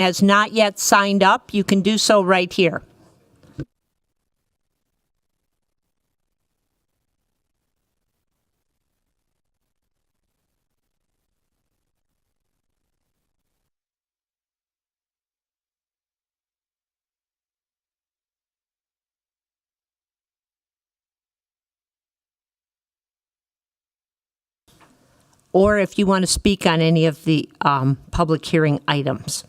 has not yet signed up, you can do so right here. Or if you want to speak on any of the public hearing items.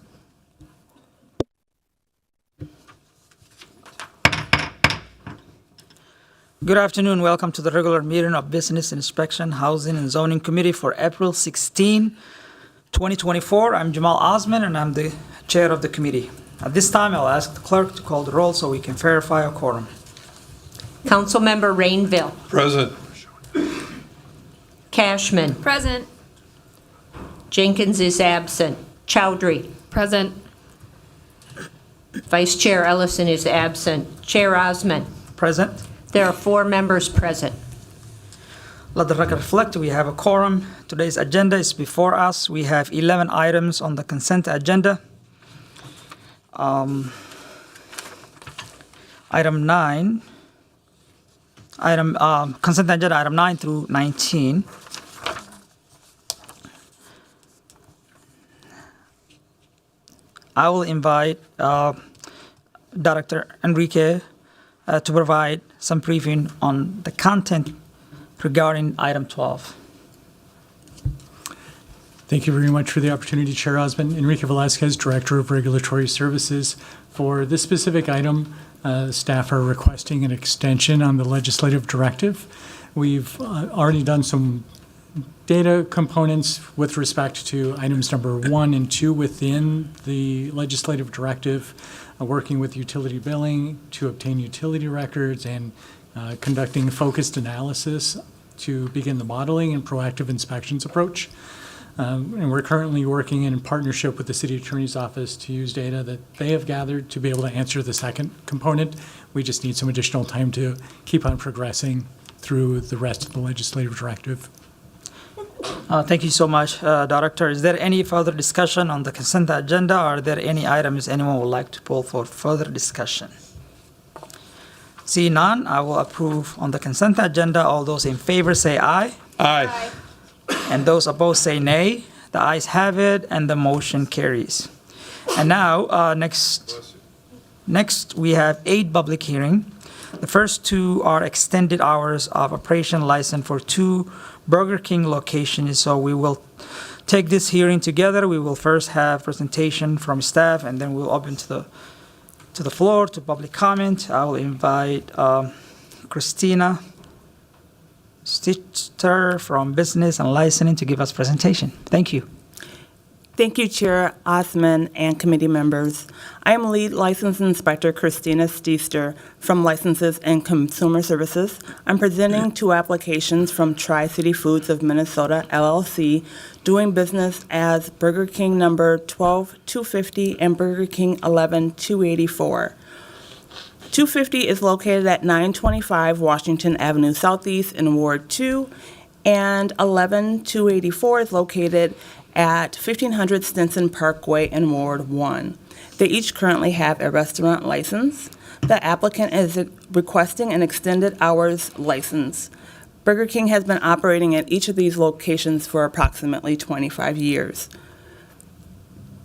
Good afternoon. Welcome to the regular meeting of Business Inspection, Housing and Zoning Committee for April 16, 2024. I'm Jamal Osman and I'm the chair of the committee. At this time, I'll ask the clerk to call the roll so we can verify a quorum. Councilmember Rainville. Present. Cashman. Present. Jenkins is absent. Chowdhury. Present. Vice Chair Ellison is absent. Chair Osman. Present. There are 4 members present. Let the record reflect we have a quorum. Today's agenda is before us. We have 11 items on the consent agenda. Consent agenda item 9 through 19. I will invite Director Enrique to provide some briefing on the content regarding item 12. Thank you very much for the opportunity, Chair Osmond. Enrique Velasquez, Director of Regulatory Services. For this specific item, staff are requesting an extension on the legislative directive. We've already done some data components with respect to items number 1 and 2 within the legislative directive, working with utility billing to obtain utility records and conducting focused analysis to begin the modeling and proactive inspections approach. And we're currently working in partnership with the City Attorney's Office to use data that they have gathered to be able to answer the second component. We just need some additional time to keep on progressing through the rest of the legislative directive. Thank you so much, Director. Is there any further discussion on the consent agenda? Are there any items anyone would like to pull for further discussion? See none, I will approve on the consent agenda. All those in favor say aye. Aye. And those opposed say nay. The ayes have it, and the motion carries. And now, next we have 8 public hearing. The first 2 are extended hours of operation license for 2 Burger King locations. So we will take this hearing together. We will first have presentation from staff, and then we'll open to the floor to public comment. I will invite Christina Stitcher from Business and Licensing to give us presentation. Thank you. Thank you, Chair Osman and committee members. I am Lead License Inspector Christina Steester from Licenses and Consumer Services. I'm presenting 2 applications from Tri-City Foods of Minnesota, LLC, doing business as Burger King number 12250 and Burger King 11284. 250 is located at 925 Washington Avenue Southeast in Ward 2, and 11284 is located at 1500 Stinson Parkway in Ward 1. They each currently have a restaurant license. The applicant is requesting an extended hours license. Burger King has been operating at each of these locations for approximately 25 years.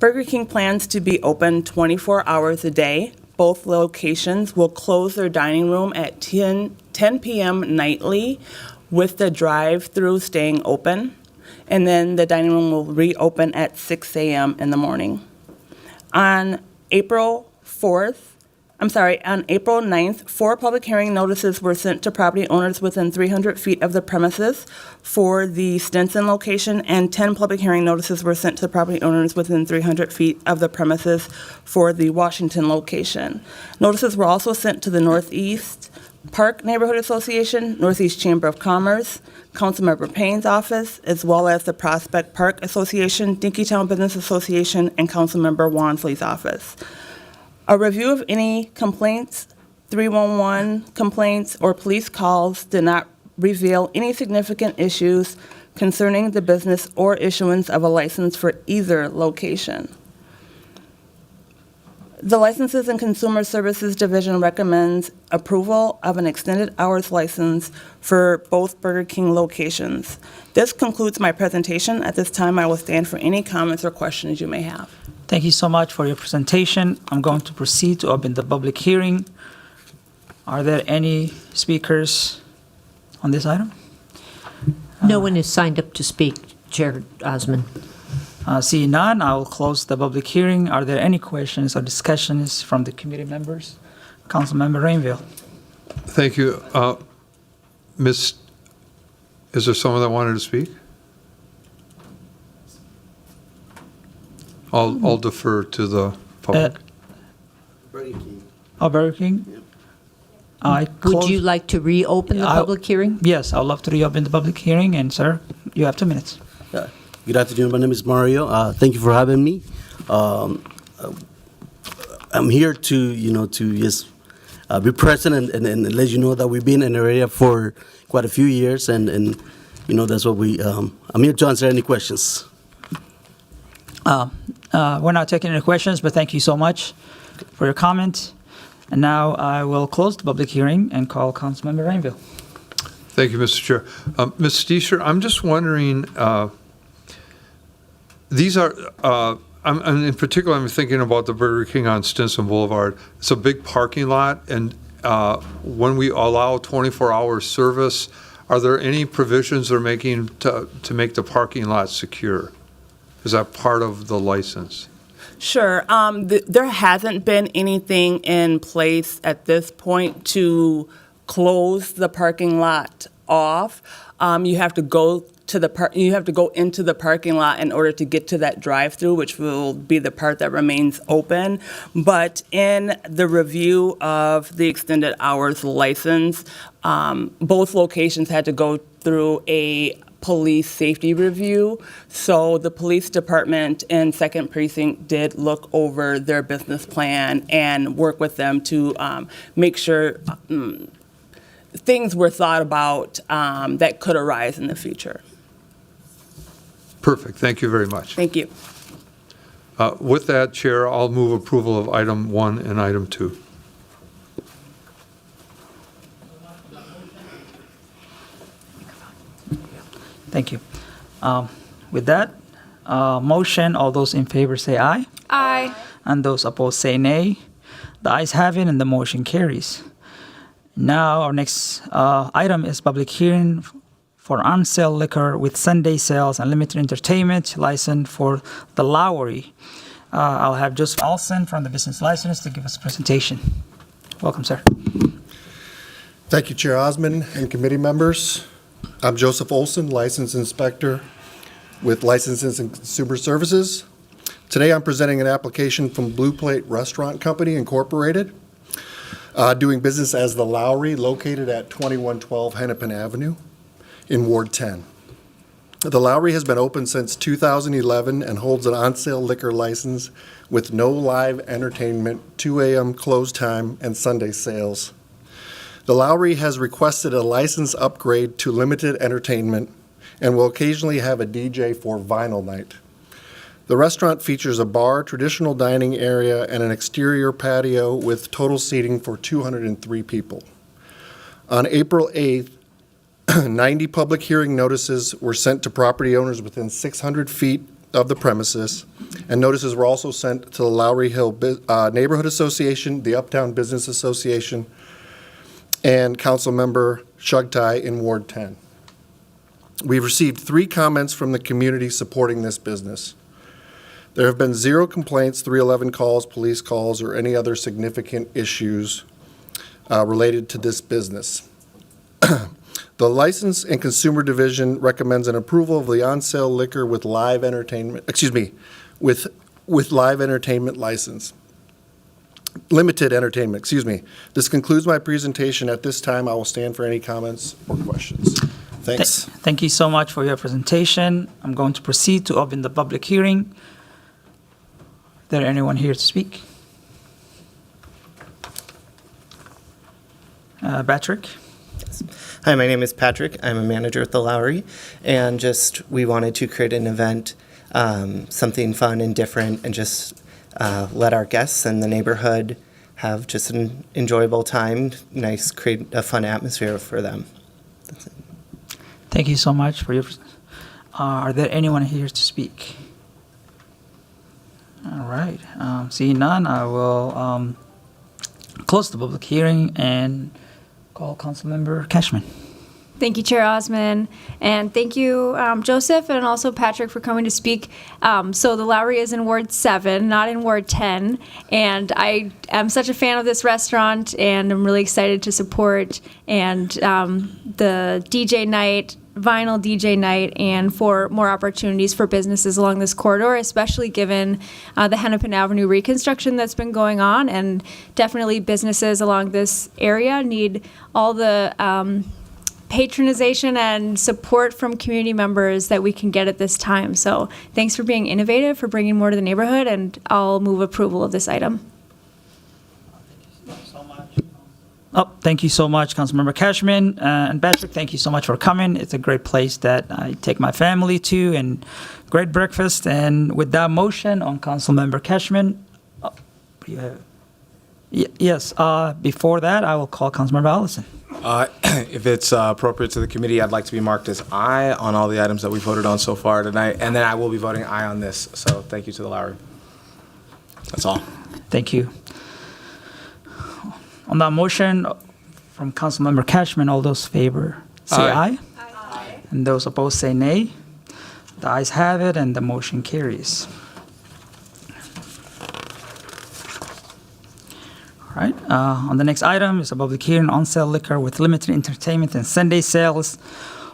Burger King plans to be open 24 hours a day. Both locations will close their dining room at 10 p.m. nightly, with the drive-through staying open. And then the dining room will reopen at 6 a.m. in the morning. On April 9th, 4 public hearing notices were sent to property owners within 300 feet of the premises for the Stinson location, and 10 public hearing notices were sent to property owners within 300 feet of the premises for the Washington location. Notices were also sent to the Northeast Park Neighborhood Association, Northeast Chamber of Commerce, Councilmember Payne's office, as well as the Prospect Park Association, Dinkytown Business Association, and Councilmember Wansley's office. A review of any complaints, 311 complaints, or police calls did not reveal any significant issues concerning the business or issuance of a license for either location. The Licenses and Consumer Services Division recommends approval of an extended hours license for both Burger King locations. This concludes my presentation. At this time, I will stand for any comments or questions you may have. Thank you so much for your presentation. I'm going to proceed to open the public hearing. Are there any speakers on this item? No one is signed up to speak, Chair Osman. Seeing none, I will close the public hearing. Are there any questions or discussions from the committee members? Councilmember Rainville. Thank you. Is there someone that wanted to speak? I'll defer to the public. Burger King? I Would close- you like to reopen the I- public hearing? Yes, I'd love to reopen the public hearing, and sir, you have 2 minutes. Good afternoon. My name is Mario. Thank you for having me. I'm here to just be present and let you know that we've been in the area for quite a few years, and that's what I'm here to answer any questions. We're not taking any questions, but thank you so much for your comment. And now I will close the public hearing and call Councilmember Rainville. Thank you, Mr. Chair. Ms. Steesher, I'm just wondering, these are, in particular, I'm thinking about the Burger King on Stinson Boulevard. It's a big parking lot, and when we allow 24-hour service, are there any provisions they're making to make the parking lot secure? Is that part of the license? Sure. There hasn't been anything in place at this point to close the parking lot off. You have to go into the parking lot in order to get to that drive-through, which will be the part that remains open. But in the review of the extended hours license, both locations had to go through a police safety review. So the police department in Second Precinct did look over their business plan and work with them to make sure things were thought about that could arise in the future. Perfect. Thank you very much. Thank you. With that, Chair, I'll move approval of item 1 and item 2. Thank you. With that motion, all those in favor say aye. Aye. And those opposed say nay. The ayes have it and the motion carries. Now, our next item is public hearing for on-sale liquor with Sunday sales and limited entertainment license for the Lowry. I'll have Joseph Olson from the business license to give us a presentation. Welcome, sir. Thank you, Chair Osman and committee members. I'm Joseph Olson, License Inspector with Licenses and Consumer Services. Today I'm presenting an application from Blue Plate Restaurant Company, Incorporated, doing business as the Lowry, located at 2112 Hennepin Avenue in Ward 10. The Lowry has been open since 2011 and holds an on-sale liquor license with no live entertainment, 2 a.m. close time, and Sunday sales. The Lowry has requested a license upgrade to limited entertainment and will occasionally have a DJ for vinyl night. The restaurant features a bar, traditional dining area, and an exterior patio with total seating for 203 people. On April 8th, 90 public hearing notices were sent to property owners within 600 feet of the premises, and notices were also sent to the Lowry Hill Neighborhood Association, the Uptown Business Association, and Councilmember Shugtai in Ward 10. We've received 3 comments from the community supporting this business. There have been 0 complaints, 311 calls, police calls, or any other significant issues related to this business. The License and Consumer Division recommends an approval of the on-sale liquor with live entertainment, with live entertainment license. Limited entertainment, This concludes my presentation. At this time, I will stand for any comments or questions. Thanks. Thank you so much for your presentation. I'm going to proceed to open the public hearing. Is there anyone here to speak? Patrick? Hi, my name is Patrick. I'm a manager at the Lowry, and we wanted to create an event, something fun and different, and just let our guests and the neighborhood have just an enjoyable time, create a fun atmosphere for them. Thank you so much for your. Are there anyone here to speak? All right. Seeing none, I will close the public hearing and call Councilmember Cashman. Thank you, Chair Osman, and thank you, Joseph, and also Patrick for coming to speak. So the Lowry is in Ward 7, not in Ward 10, and I am such a fan of this restaurant, and I'm really excited to support and the DJ night, vinyl DJ night, and for more opportunities for businesses along this corridor, especially given the Hennepin Avenue reconstruction that's been going on, and definitely businesses along this area need all the patronization and support from community members that we can get at this time. So thanks for being innovative, for bringing more to the neighborhood, and I'll move approval of this item. Thank you so much, Councilmember Cashman. And Patrick, thank you so much for coming. It's a great place that I take my family to, and great breakfast. And with that motion on Councilmember Cashman, yes, before that, I will call Councilmember Allison. If it's appropriate to the committee, I'd like to be marked as aye on all the items that we voted on so far tonight, and then I will be voting aye on this. So thank you to the Lowry. That's all. Thank you. On that motion from Councilmember Cashman, all those in favor say aye. Aye. And those opposed say nay. The ayes have it, and the motion carries. All right. On the next item is a public hearing on sale liquor with limited entertainment and Sunday sales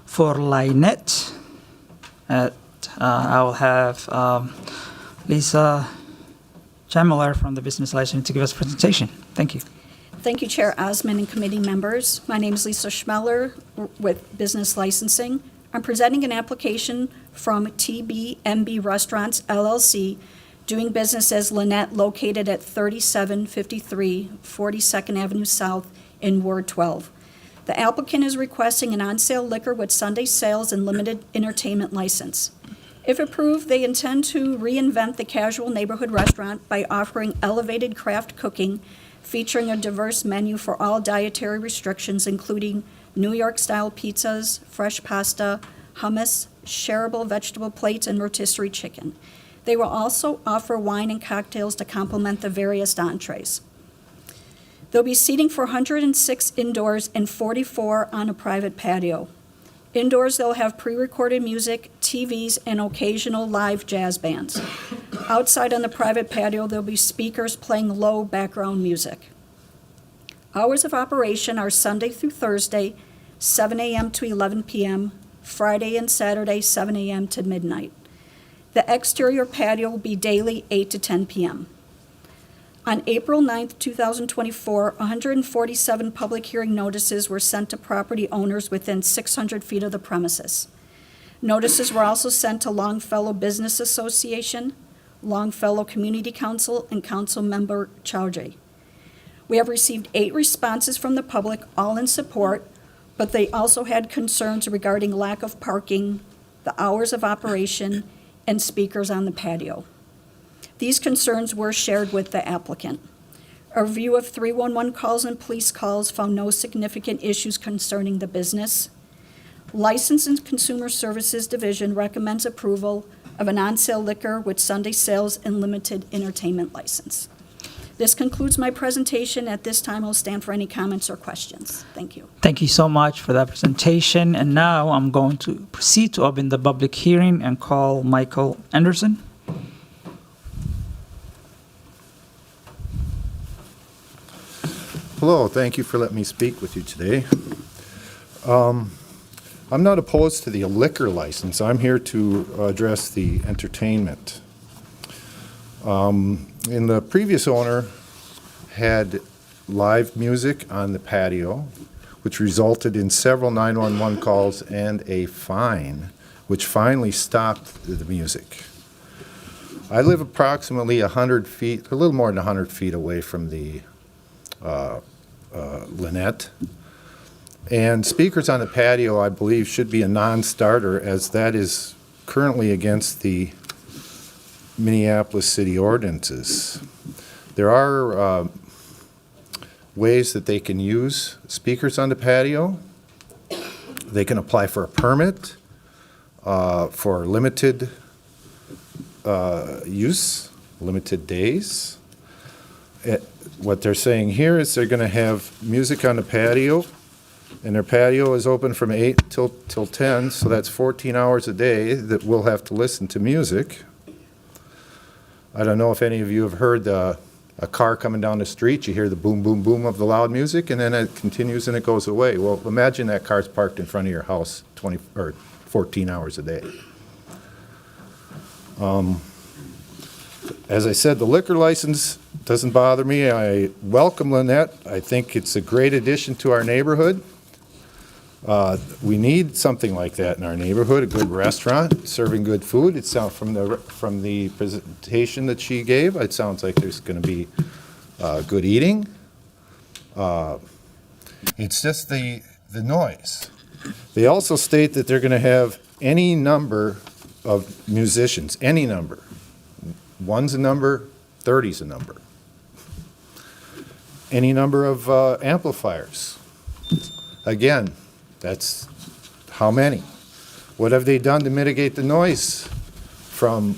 for Lynette. I will have Lisa Chamler from the Business License to give us a presentation. Thank you. Thank you, Chair Osman and committee members. My name is Lisa Schmeller with Business Licensing. I'm presenting an application from TBMB Restaurants, LLC, doing business as Lynette, located at 3753 42nd Avenue South in Ward 12. The applicant is requesting an on-sale liquor with Sunday sales and limited entertainment license. If approved, they intend to reinvent the casual neighborhood restaurant by offering elevated craft cooking, featuring a diverse menu for all dietary restrictions, including New York-style pizzas, fresh pasta, hummus, shareable vegetable plates, and rotisserie chicken. They will also offer wine and cocktails to complement the various entrees. There'll be seating for 106 indoors and 44 on a private patio. Indoors, they'll have pre-recorded music, TVs, and occasional live jazz bands. Outside on the private patio, there'll be speakers playing low background music. Hours of operation are Sunday through Thursday, 7 a.m. to 11 p.m., Friday and Saturday, 7 a.m. to midnight. The exterior patio will be daily 8 to 10 p.m. On April 9th, 2024, 147 public hearing notices were sent to property owners within 600 feet of the premises. Notices were also sent to Longfellow Business Association, Longfellow Community Council, and Council Member Chowdhury. We have received 8 responses from the public, all in support, but they also had concerns regarding lack of parking, the hours of operation, and speakers on the patio. These concerns were shared with the applicant. A review of 311 calls and police calls found no significant issues concerning the business. License and Consumer Services Division recommends approval of an on-sale liquor with Sunday sales and limited entertainment license. This concludes my presentation. At this time, I'll stand for any comments or questions. Thank you. Thank you so much for that presentation. And now I'm going to proceed to open the public hearing and call Michael Anderson. Hello, thank you for letting me speak with you today. I'm not opposed to the liquor license. I'm here to address the entertainment. And the previous owner had live music on the patio, which resulted in several 911 calls and a fine, which finally stopped the music. I live approximately 100 feet, a little more than 100 feet away from the Lynette. And speakers on the patio, I believe, should be a non-starter, as that is currently against the Minneapolis city ordinances. There are ways that they can use speakers on the patio. They can apply for a permit for limited use, limited days. What they're saying here is they're going to have music on the patio, and their patio is open from 8 till 10, so that's 14 hours a day that we'll have to listen to music. I don't know if any of you have heard a car coming down the street. You hear the boom, boom, boom of the loud music, and then it continues and it goes away. Well, imagine that car's parked in front of your house 14 hours a day. As I said, the liquor license doesn't bother me. I welcome Lynette. I think it's a great addition to our neighborhood. We need something like that in our neighborhood, a good restaurant serving good food. It sounds from the presentation that she gave, it sounds like there's going to be good eating. It's just the noise. They also state that they're going to have any number of musicians, any number. 1's a number, 30's a number. Any number of amplifiers. Again, that's how many? What have they done to mitigate the noise from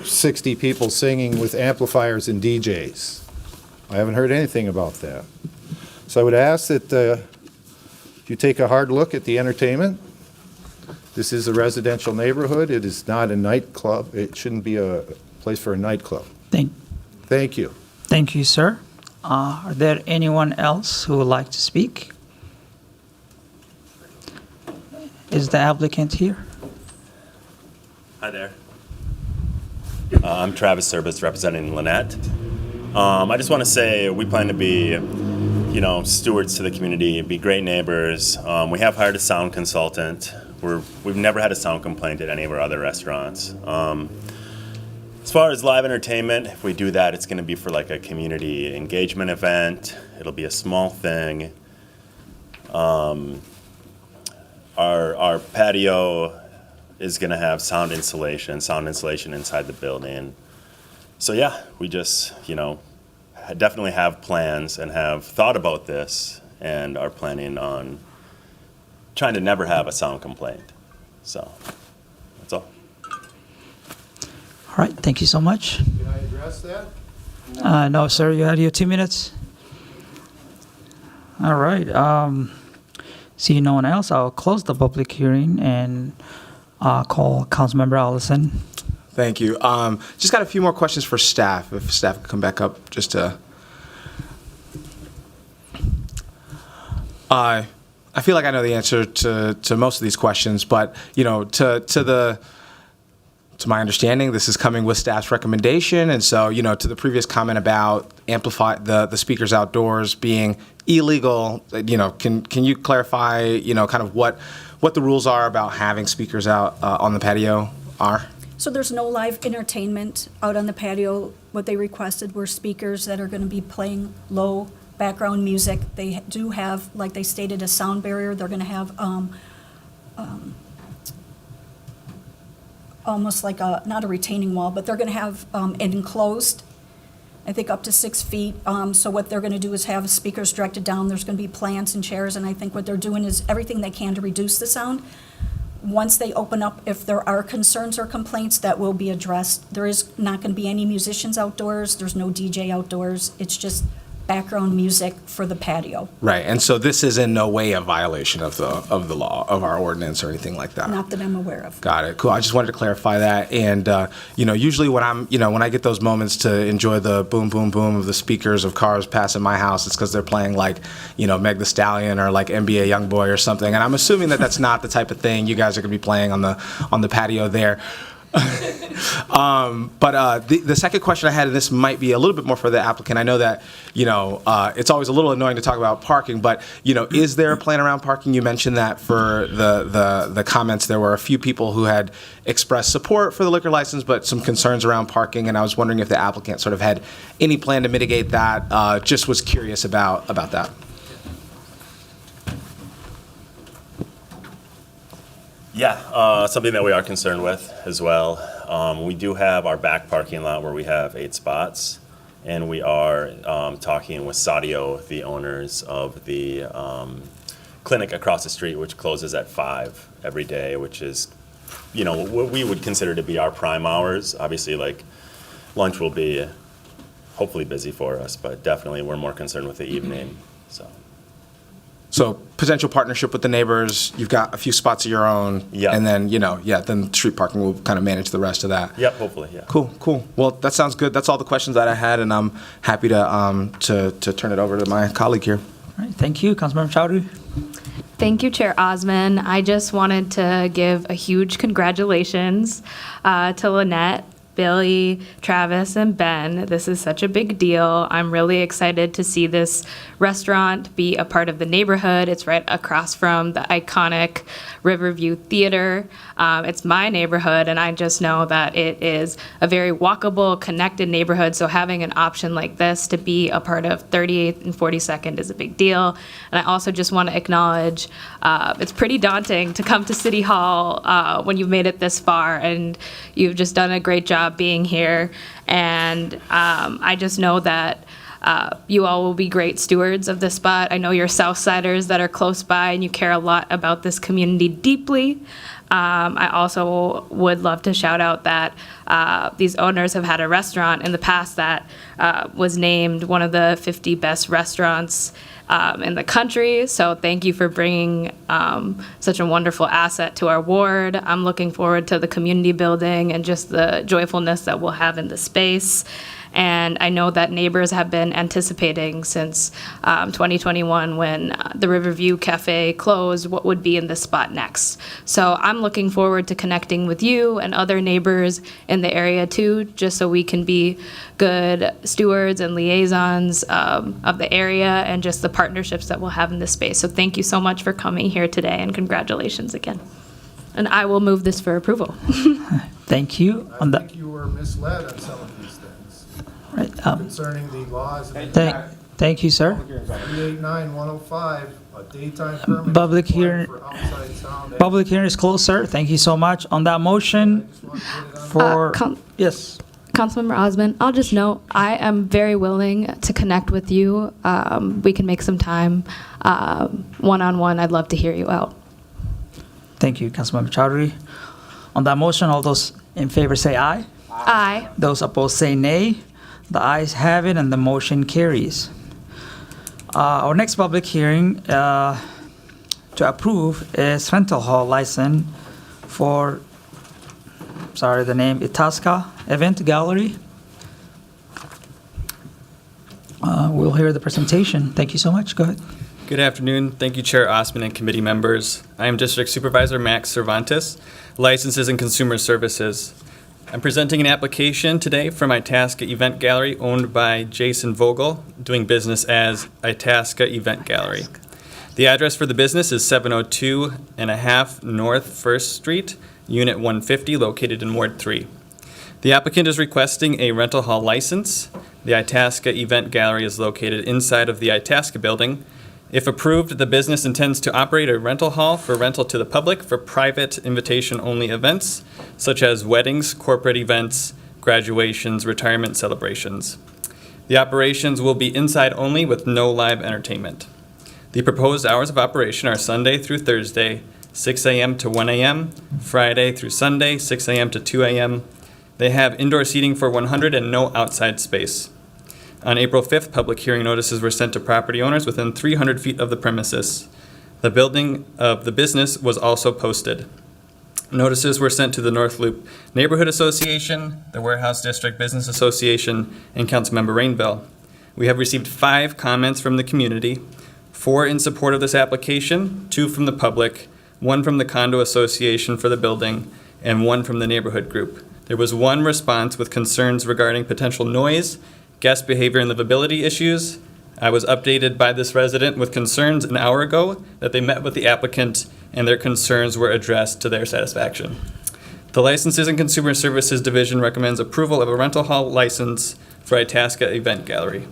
60 people singing with amplifiers and DJs? I haven't heard anything about that. So I would ask that you take a hard look at the entertainment. This is a residential neighborhood. It is not a nightclub. It shouldn't be a place for a nightclub. Thank you. Thank you, sir. Are there anyone else who would like to speak? Is the applicant here? Hi there. I'm Travis Service representing Lynette. I just want to say we plan to be, stewards to the community, be great neighbors. We have hired a sound consultant. We've never had a sound complaint at any of our other restaurants. As far as live entertainment, if we do that, it's going to be for like a community engagement event. It'll be a small thing. Our patio is going to have sound insulation inside the building. So yeah, we just, definitely have plans and have thought about this and are planning on trying to never have a sound complaint. So that's all. All right, thank you so much. Can I address that? No, sir, you had your 2 minutes. All right. Seeing no one else, I'll close the public hearing and call Councilmember Allison. Thank you. Just got a few more questions for staff, if staff could come back up just to... I feel like I know the answer to most of these questions, but, to my understanding, this is coming with staff's recommendation, and so, to the previous comment about the speakers outdoors being illegal, can you clarify, kind of what the rules are about having speakers out on the patio are? So there's no live entertainment out on the patio. What they requested were speakers that are going to be playing low background music. They do have, like they stated, a sound barrier. They're going to have almost like not a retaining wall, but they're going to have it enclosed, I think up to 6 feet. So what they're going to do is have speakers directed down. There's going to be plants and chairs, and I think what they're doing is everything they can to reduce the sound. Once they open up, if there are concerns or complaints, that will be addressed. There is not going to be any musicians outdoors. There's no DJ outdoors. It's just background music for the patio. Right, and so this is in no way a violation of the law, of our ordinance or anything like that? Not that I'm aware of. Got it, cool. I just wanted to clarify that, and, usually when when I get those moments to enjoy the boom, boom, boom of the speakers of cars passing my house, it's because they're playing like, Meg Thee Stallion or like NBA Youngboy or something, and I'm assuming that that's not the type of thing you guys are going to be playing on the patio there. But the second question I had, and this might be a little bit more for the applicant. I know that, it's always a little annoying to talk about parking, but, is there a plan around parking? You mentioned that for the comments, there were a few people who had expressed support for the liquor license, but some concerns around parking, and I was wondering if the applicant sort of had any plan to mitigate that. Just was curious about that. Yeah, something that we are concerned with as well. We do have our back parking lot where we have 8 spots, and we are talking with Sadio, the owners of the clinic across the street, which closes at 5 every day, which is, you know, what we would consider to be our prime hours. Obviously, like, lunch will be hopefully busy for us, but definitely we're more concerned with the evening, so. So potential partnership with the neighbors, you've got a few spots of your own. Yeah. And then, then street parking will kind of manage the rest of that. Yep, hopefully, yeah. Cool. Well, that sounds good. That's all the questions that I had, and I'm happy to turn it over to my colleague here. All right, thank you, Councilmember Chowdhury. Thank you, Chair Osman. I just wanted to give a huge congratulations to Lynette, Billy, Travis, and Ben. This is such a big deal. I'm really excited to see this restaurant be a part of the neighborhood. It's right across from the iconic Riverview Theater. It's my neighborhood, and I just know that it is a very walkable, connected neighborhood. So having an option like this to be a part of 38th and 42nd is a big deal. And I also just want to acknowledge it's pretty daunting to come to City Hall when you've made it this far, and you've just done a great job being here. And I just know that you all will be great stewards of this spot. I know you're Southsiders that are close by, and you care a lot about this community deeply. I also would love to shout out that these owners have had a restaurant in the past that was named one of the 50 best restaurants in the country. So thank you for bringing such a wonderful asset to our ward. I'm looking forward to the community building and just the joyfulness that we'll have in the space. And I know that neighbors have been anticipating since 2021 when the Riverview Cafe closed what would be in this spot next. So I'm looking forward to connecting with you and other neighbors in the area too, just so we can be good stewards and liaisons of the area and just the partnerships that we'll have in this space. So thank you so much for coming here today, and congratulations again. And I will move this for approval. Thank you. I think you were misled on some of these things Right, concerning the laws. thank you, sir. 389-105, a daytime permit. Public hearing. For outside sound. Public hearing is closed, sir. Thank you so much. On that motion for, yes. Councilmember Osmond, I'll just note, I am very willing to connect with you. We can make some time one-on-one. I'd love to hear you out. Thank you, Councilmember Chowdhury. On that motion, all those in favor say aye. Aye. Those opposed say nay. The ayes have it, and the motion carries. Our next public hearing to approve is rental hall license for, the name Itasca Event Gallery. We'll hear the presentation. Thank you so much. Go ahead. Good afternoon. Thank you, Chair Osman and committee members. I am District Supervisor Max Cervantes, Licenses and Consumer Services. I'm presenting an application today for my Itasca Event Gallery owned by Jason Vogel, doing business as Itasca Event Gallery. The address for the business is 702.5 North 1st Street, Unit 150, located in Ward 3. The applicant is requesting a rental hall license. The Itasca Event Gallery is located inside of the Itasca building. If approved, the business intends to operate a rental hall for rental to the public for private invitation-only events, such as weddings, corporate events, graduations, retirement celebrations. The operations will be inside only with no live entertainment. The proposed hours of operation are Sunday through Thursday, 6 a.m. to 1 a.m., Friday through Sunday, 6 a.m. to 2 a.m. They have indoor seating for 100 and no outside space. On April 5th, public hearing notices were sent to property owners within 300 feet of the premises. The building of the business was also posted. Notices were sent to the Northrup Neighborhood Association, the Warehouse District Business Association, and Councilmember Rainville. We have received 5 comments from the community, 4 in support of this application, 2 from the public, 1 from the Condo Association for the building, and 1 from the neighborhood group. There was 1 response with concerns regarding potential noise, guest behavior, and livability issues. I was updated by this resident with concerns an hour ago that they met with the applicant and their concerns were addressed to their satisfaction. The Licenses and Consumer Services Division recommends approval of a rental hall license for Itasca Event Gallery.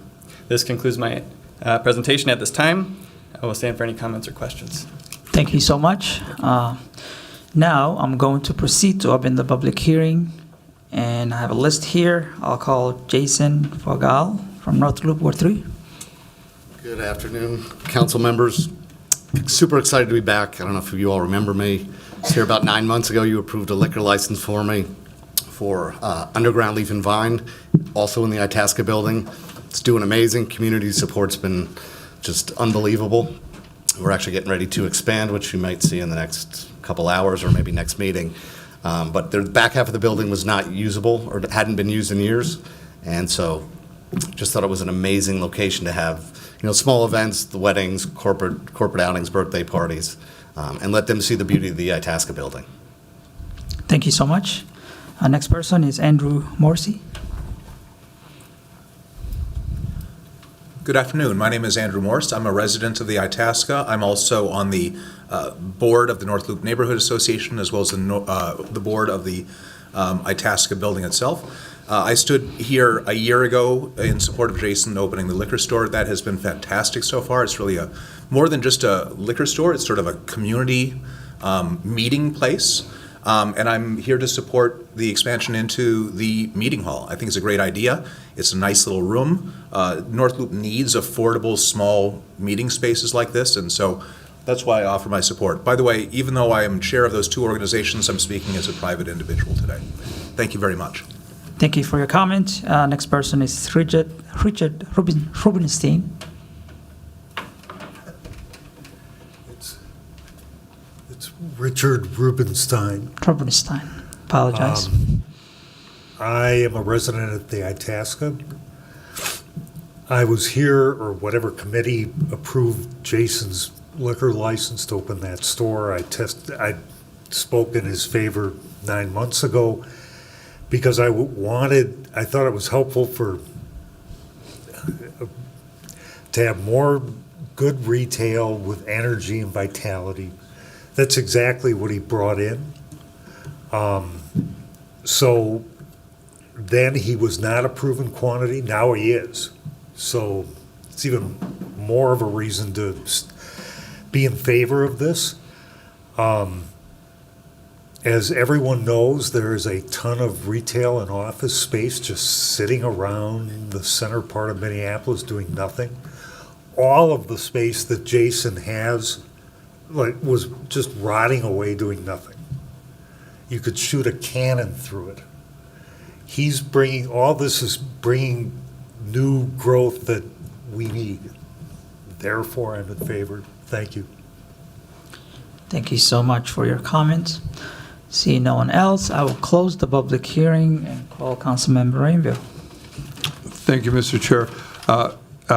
This concludes my presentation at this time. I will stand for any comments or questions. Thank you so much. Now, I'm going to proceed to open the public hearing, and I have a list here. I'll call Jason Fogal from Northrup Ward 3. Good afternoon, council members. Super excited to be back. I don't know if you all remember me. I was here about 9 months ago. You approved a liquor license for me for Underground Leaf and Vine, also in the Itasca building. It's doing amazing. Community support's been just unbelievable. We're actually getting ready to expand, which you might see in the next couple hours or maybe next meeting. But the back half of the building was not usable or hadn't been used in years. And so just thought it was an amazing location to have, small events, the weddings, corporate outings, birthday parties, and let them see the beauty of the Itasca building. Thank you so much. Next person is Andrew Morrissey. Good afternoon. My name is Andrew Morse. I'm a resident of the Itasca. I'm also on the board of the North Loop Neighborhood Association, as well as the board of the Itasca building itself. I stood here a year ago in support of Jason opening the liquor store. That has been fantastic so far. It's really more than just a liquor store. It's sort of a community meeting place. And I'm here to support the expansion into the meeting hall. I think it's a great idea. It's a nice little room. North Loop needs affordable, small meeting spaces like this, and so that's why I offer my support. By the way, even though I am chair of those two organizations, I'm speaking as a private individual today. Thank you very much. Thank you for your comment. Next person is Richard Rubinstein. Richard Rubenstein. Rubinstein. Apologize. I am a resident of the Itasca. I was here, or whatever committee approved Jason's liquor license to open that store. I spoke in his favor 9 months ago because I thought it was helpful to have more good retail with energy and vitality. That's exactly what he brought in. So then he was not a proven quantity. Now he is. So it's even more of a reason to be in favor of this. As everyone knows, there is a ton of retail and office space just sitting around the center part of Minneapolis doing nothing. All of the space that Jason has was just rotting away doing nothing. You could shoot a cannon through it. All this is bringing new growth that we need. Therefore, I'm in favor. Thank you. Thank you so much for your comments. Seeing no one else, I will close the public hearing and call Councilmember Rainville. Thank you, Mr. Chair.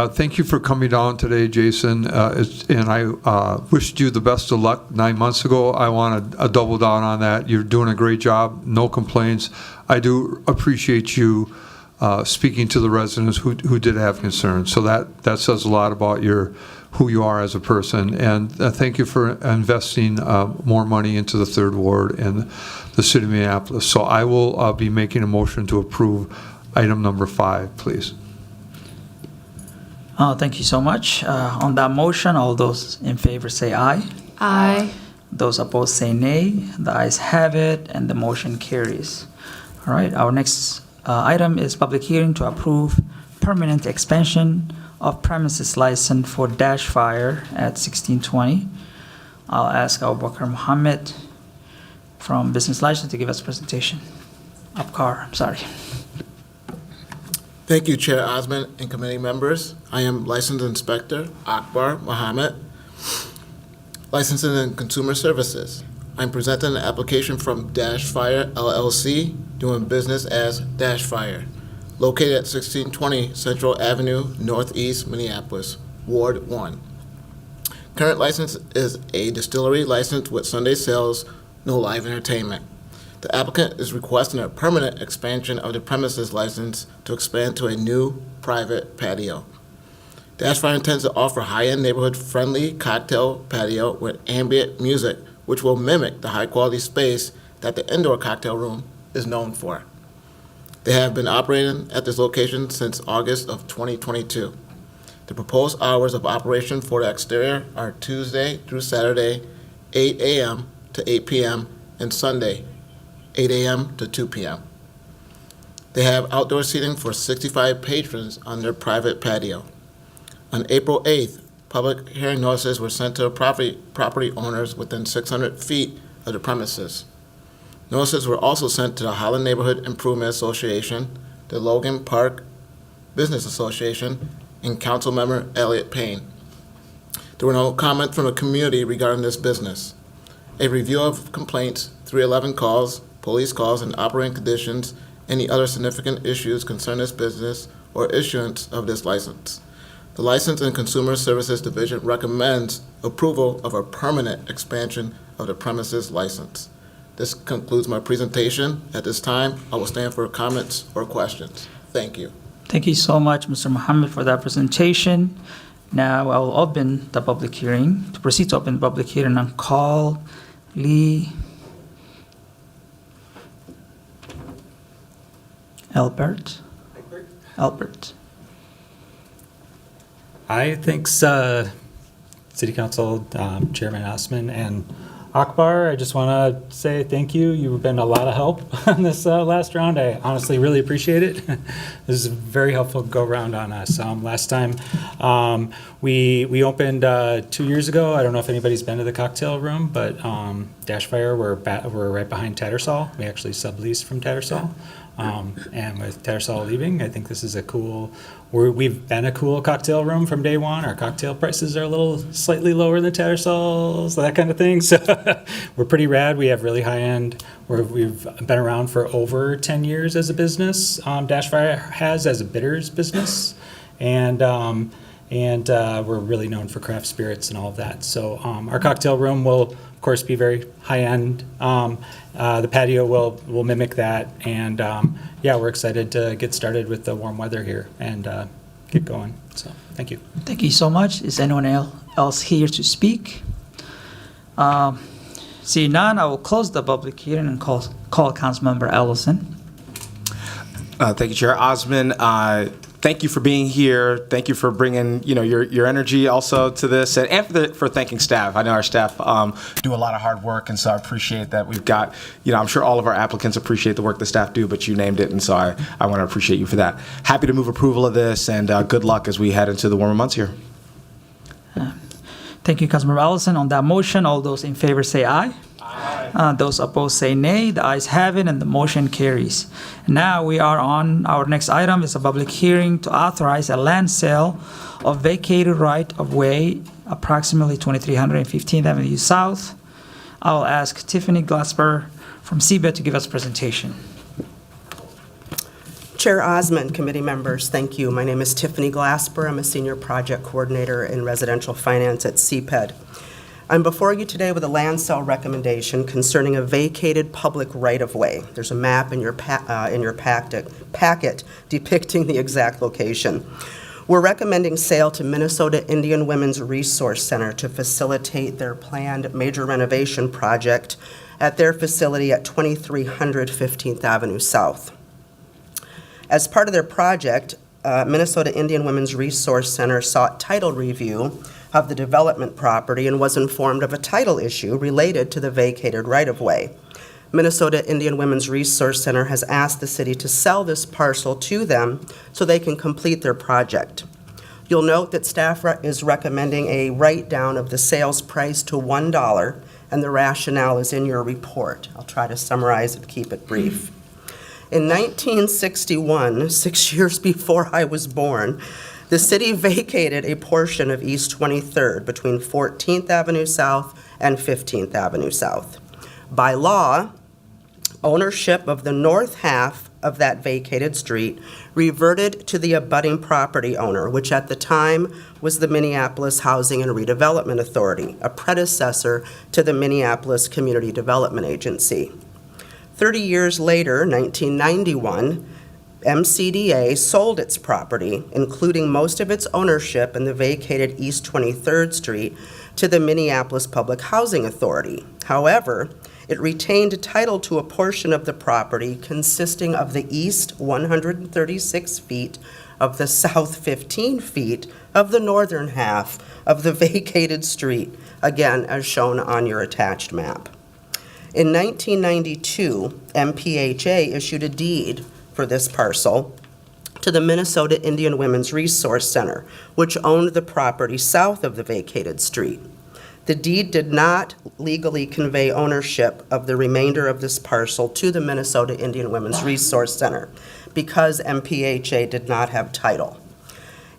Thank you for coming down today, Jason, and I wished you the best of luck 9 months ago. I want to double down on that. You're doing a great job, no complaints. I do appreciate you speaking to the residents who did have concerns. So that says a lot about who you are as a person. And thank you for investing more money into the Third Ward and the city of Minneapolis. So I will be making a motion to approve item number 5, please. Thank you so much. On that motion, all those in favor say aye. Aye. Those opposed say nay. The ayes have it, and the motion carries. All right, our next item is public hearing to approve permanent expansion of premises license for Dashfire at 1620. I'll ask Abu Bakr Muhammad from Business License to give us a presentation. Abkar, sorry. Thank you, Chair Osman and committee members. I am Licensed Inspector Akbar Mohammed, Licensing and Consumer Services. I'm presenting an application from Dashfire LLC, doing business as Dashfire, located at 1620 Central Avenue, Northeast Minneapolis, Ward 1. Current license is a distillery license with Sunday sales, no live entertainment. The applicant is requesting a permanent expansion of the premises license to expand to a new private patio. Dashfire intends to offer high-end neighborhood-friendly cocktail patio with ambient music, which will mimic the high-quality space that the indoor cocktail room is known for. They have been operating at this location since August of 2022. The proposed hours of operation for the exterior are Tuesday through Saturday, 8 a.m. to 8 p.m., and Sunday, 8 a.m. to 2 p.m. They have outdoor seating for 65 patrons on their private patio. On April 8th, public hearing notices were sent to property owners within 600 feet of the premises. Notices were also sent to the Holland Neighborhood Improvement Association, the Logan Park Business Association, and Councilmember Elliott Payne. There were no comments from the community regarding this business. A review of complaints, 311 calls, police calls, and operating conditions, any other significant issues concerning this business or issuance of this license. The License and Consumer Services Division recommends approval of a permanent expansion of the premises license. This concludes my presentation. At this time, I will stand for comments or questions. Thank you. Thank you so much, Mr. Mohammed, for that presentation. Now I will open the public hearing. To proceed to open the public hearing on call, Lee Albert. Hi, thanks, City Council Chairman Osman and Akbar. I just want to say thank you. You've been a lot of help on this last round. I honestly really appreciate it. This is a very helpful go-round on us. Last time we opened 2 years ago. I don't know if anybody's been to the cocktail room, but Dashfire, we're right behind Tattersall. We actually subleased from Tattersall. And with Tattersall leaving, I think this is a cool, we've been a cool cocktail room from day one. Our cocktail prices are a little slightly lower than Tattersall's, that kind of thing. So we're pretty rad. We have really high end, we've been around for over 10 years as a business. Dashfire has as a bitters business. And we're really known for craft spirits and all of that. So our cocktail room will, of course, be very high end. The patio will mimic that, and yeah, we're excited to get started with the warm weather here and get going. So, thank you. Thank you so much. Is anyone else here to speak? Seeing none, I will close the public hearing and call Councilmember Ellison. Thank you, Chair Osman. Thank you for being here. Thank you for bringing, your energy also to this, and for thanking staff. I know our staff do a lot of hard work, and so I appreciate that we've got, I'm sure all of our applicants appreciate the work the staff do, but you named it, and so I want to appreciate you for that. Happy to move approval of this, and good luck as we head into the warmer months here. Thank you, Councilmember Ellison. On that motion, all those in favor say aye. Those opposed say nay. The ayes have it, and the motion carries. Now we are on our next item. Is a public hearing to authorize a land sale of vacated right-of-way, approximately 2315th Avenue South. I will ask Tiffany Glasper from CBED to give us a presentation. Chair Osman, committee members, thank you. My name is Tiffany Glasper. I'm a senior project coordinator in residential finance at CPED. I'm before you today with a land sale recommendation concerning a vacated public right-of-way. There's a map in your packet depicting the exact location. We're recommending sale to Minnesota Indian Women's Resource Center to facilitate their planned major renovation project at their facility at 2300 15th Avenue South. As part of their project, Minnesota Indian Women's Resource Center sought title review of the development property and was informed of a title issue related to the vacated right-of-way. Minnesota Indian Women's Resource Center has asked the city to sell this parcel to them so they can complete their project. You'll note that staff is recommending a write-down of the sales price to $1, and the rationale is in your report. I'll try to summarize and keep it brief. In 1961, 6 years before I was born, the city vacated a portion of East 23rd between 14th Avenue South and 15th Avenue South. By law, ownership of the north half of that vacated street reverted to the abutting property owner, which at the time was the Minneapolis Housing and Redevelopment Authority, a predecessor to the Minneapolis Community Development Agency. 30 years later, 1991, MCDA sold its property, including most of its ownership in the vacated East 23rd Street, to the Minneapolis Public Housing Authority. However, it retained title to a portion of the property consisting of the east 136 feet of the south 15 feet of the northern half of the vacated street, again, as shown on your attached map. In 1992, MPHA issued a deed for this parcel to the Minnesota Indian Women's Resource Center, which owned the property south of the vacated street. The deed did not legally convey ownership of the remainder of this parcel to the Minnesota Indian Women's Resource Center because MPHA did not have title.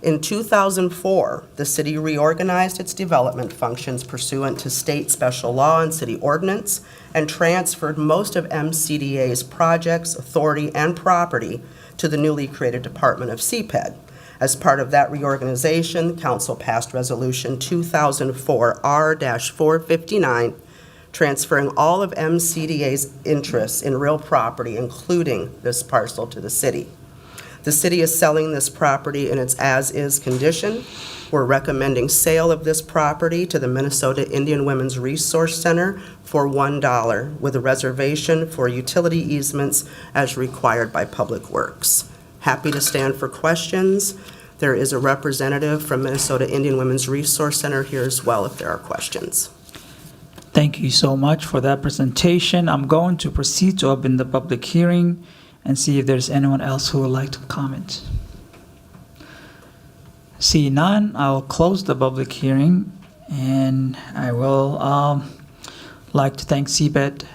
In 2004, the city reorganized its development functions pursuant to state special law and city ordinance and transferred most of MCDA's projects, authority, and property to the newly created Department of CPED. As part of that reorganization, Council passed Resolution 2004 R-459, transferring all of MCDA's interests in real property, including this parcel, to the city. The city is selling this property in its as-is condition. We're recommending sale of this property to the Minnesota Indian Women's Resource Center for $1, with a reservation for utility easements as required by Public Works. Happy to stand for questions. There is a representative from Minnesota Indian Women's Resource Center here as well if there are questions. Thank you so much for that presentation. I'm going to proceed to open the public hearing and see if there's anyone else who would like to comment. See none, I'll close the public hearing, and I will like to thank CPED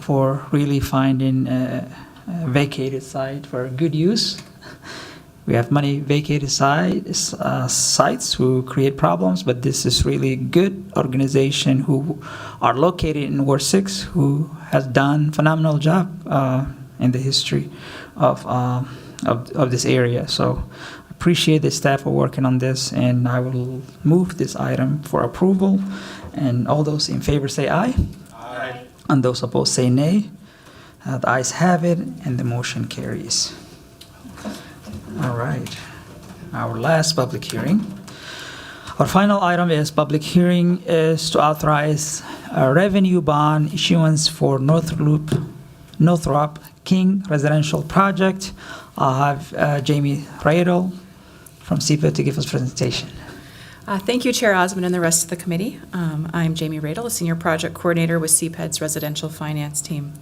for really finding a vacated site for good use. We have many vacated sites who create problems, but this is really good organization who are located in Ward 6 who has done phenomenal job in the history of this area. So appreciate the staff for working on this, and I will move this item for approval. And all those in favor say aye. Aye. And those opposed say nay. The ayes have it, and the motion carries. All right. Our last public hearing. Our final item is public hearing is to authorize a revenue bond issuance for Northrup King residential project. I'll have Jamie Radel from CPED to give us a presentation. Thank you, Chair Osmond and the rest of the committee. I'm Jamie Radel, a Senior Project Coordinator with CPED's Residential Finance Team.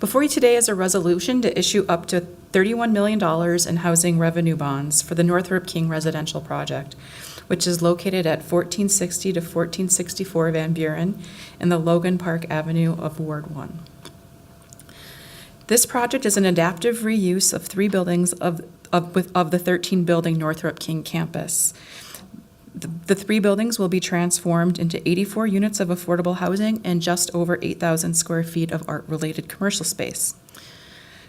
Before you today is a resolution to issue up to $31 million in housing revenue bonds for the Northrup King residential project, which is located at 1460 to 1464 Van Buren in the Logan Park Avenue of Ward 1. This project is an adaptive reuse of 3 buildings of the 13-building Northrup King campus. The 3 buildings will be transformed into 84 units of affordable housing and just over 8,000 square feet of art-related commercial space.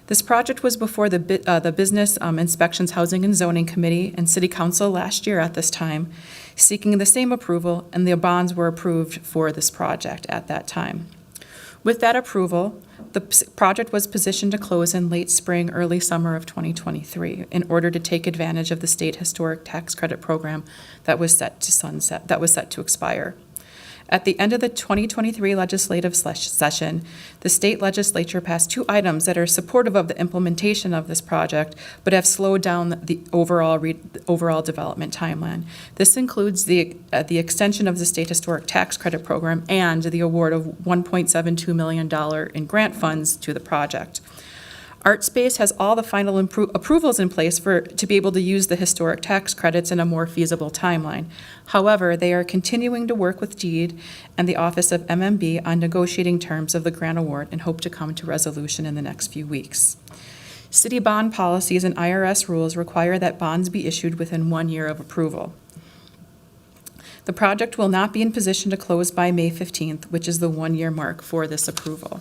This project was before the Business Inspections Housing and Zoning Committee and City Council last year at this time, seeking the same approval, and the bonds were approved for this project at that time. With that approval, the project was positioned to close in late spring, early summer of 2023 in order to take advantage of the state historic tax credit program that was set to expire. At the end of the 2023 legislative session, the state legislature passed 2 items that are supportive of the implementation of this project, but have slowed down the overall development timeline. This includes the extension of the state historic tax credit program and the award of $1.72 million in grant funds to the project. ArtSpace has all the final approvals in place to be able to use the historic tax credits in a more feasible timeline. However, they are continuing to work with DEED and the Office of MMB on negotiating terms of the grant award and hope to come to resolution in the next few weeks. City bond policies and IRS rules require that bonds be issued within 1 year of approval. The project will not be in position to close by May 15th, which is the 1-year mark for this approval.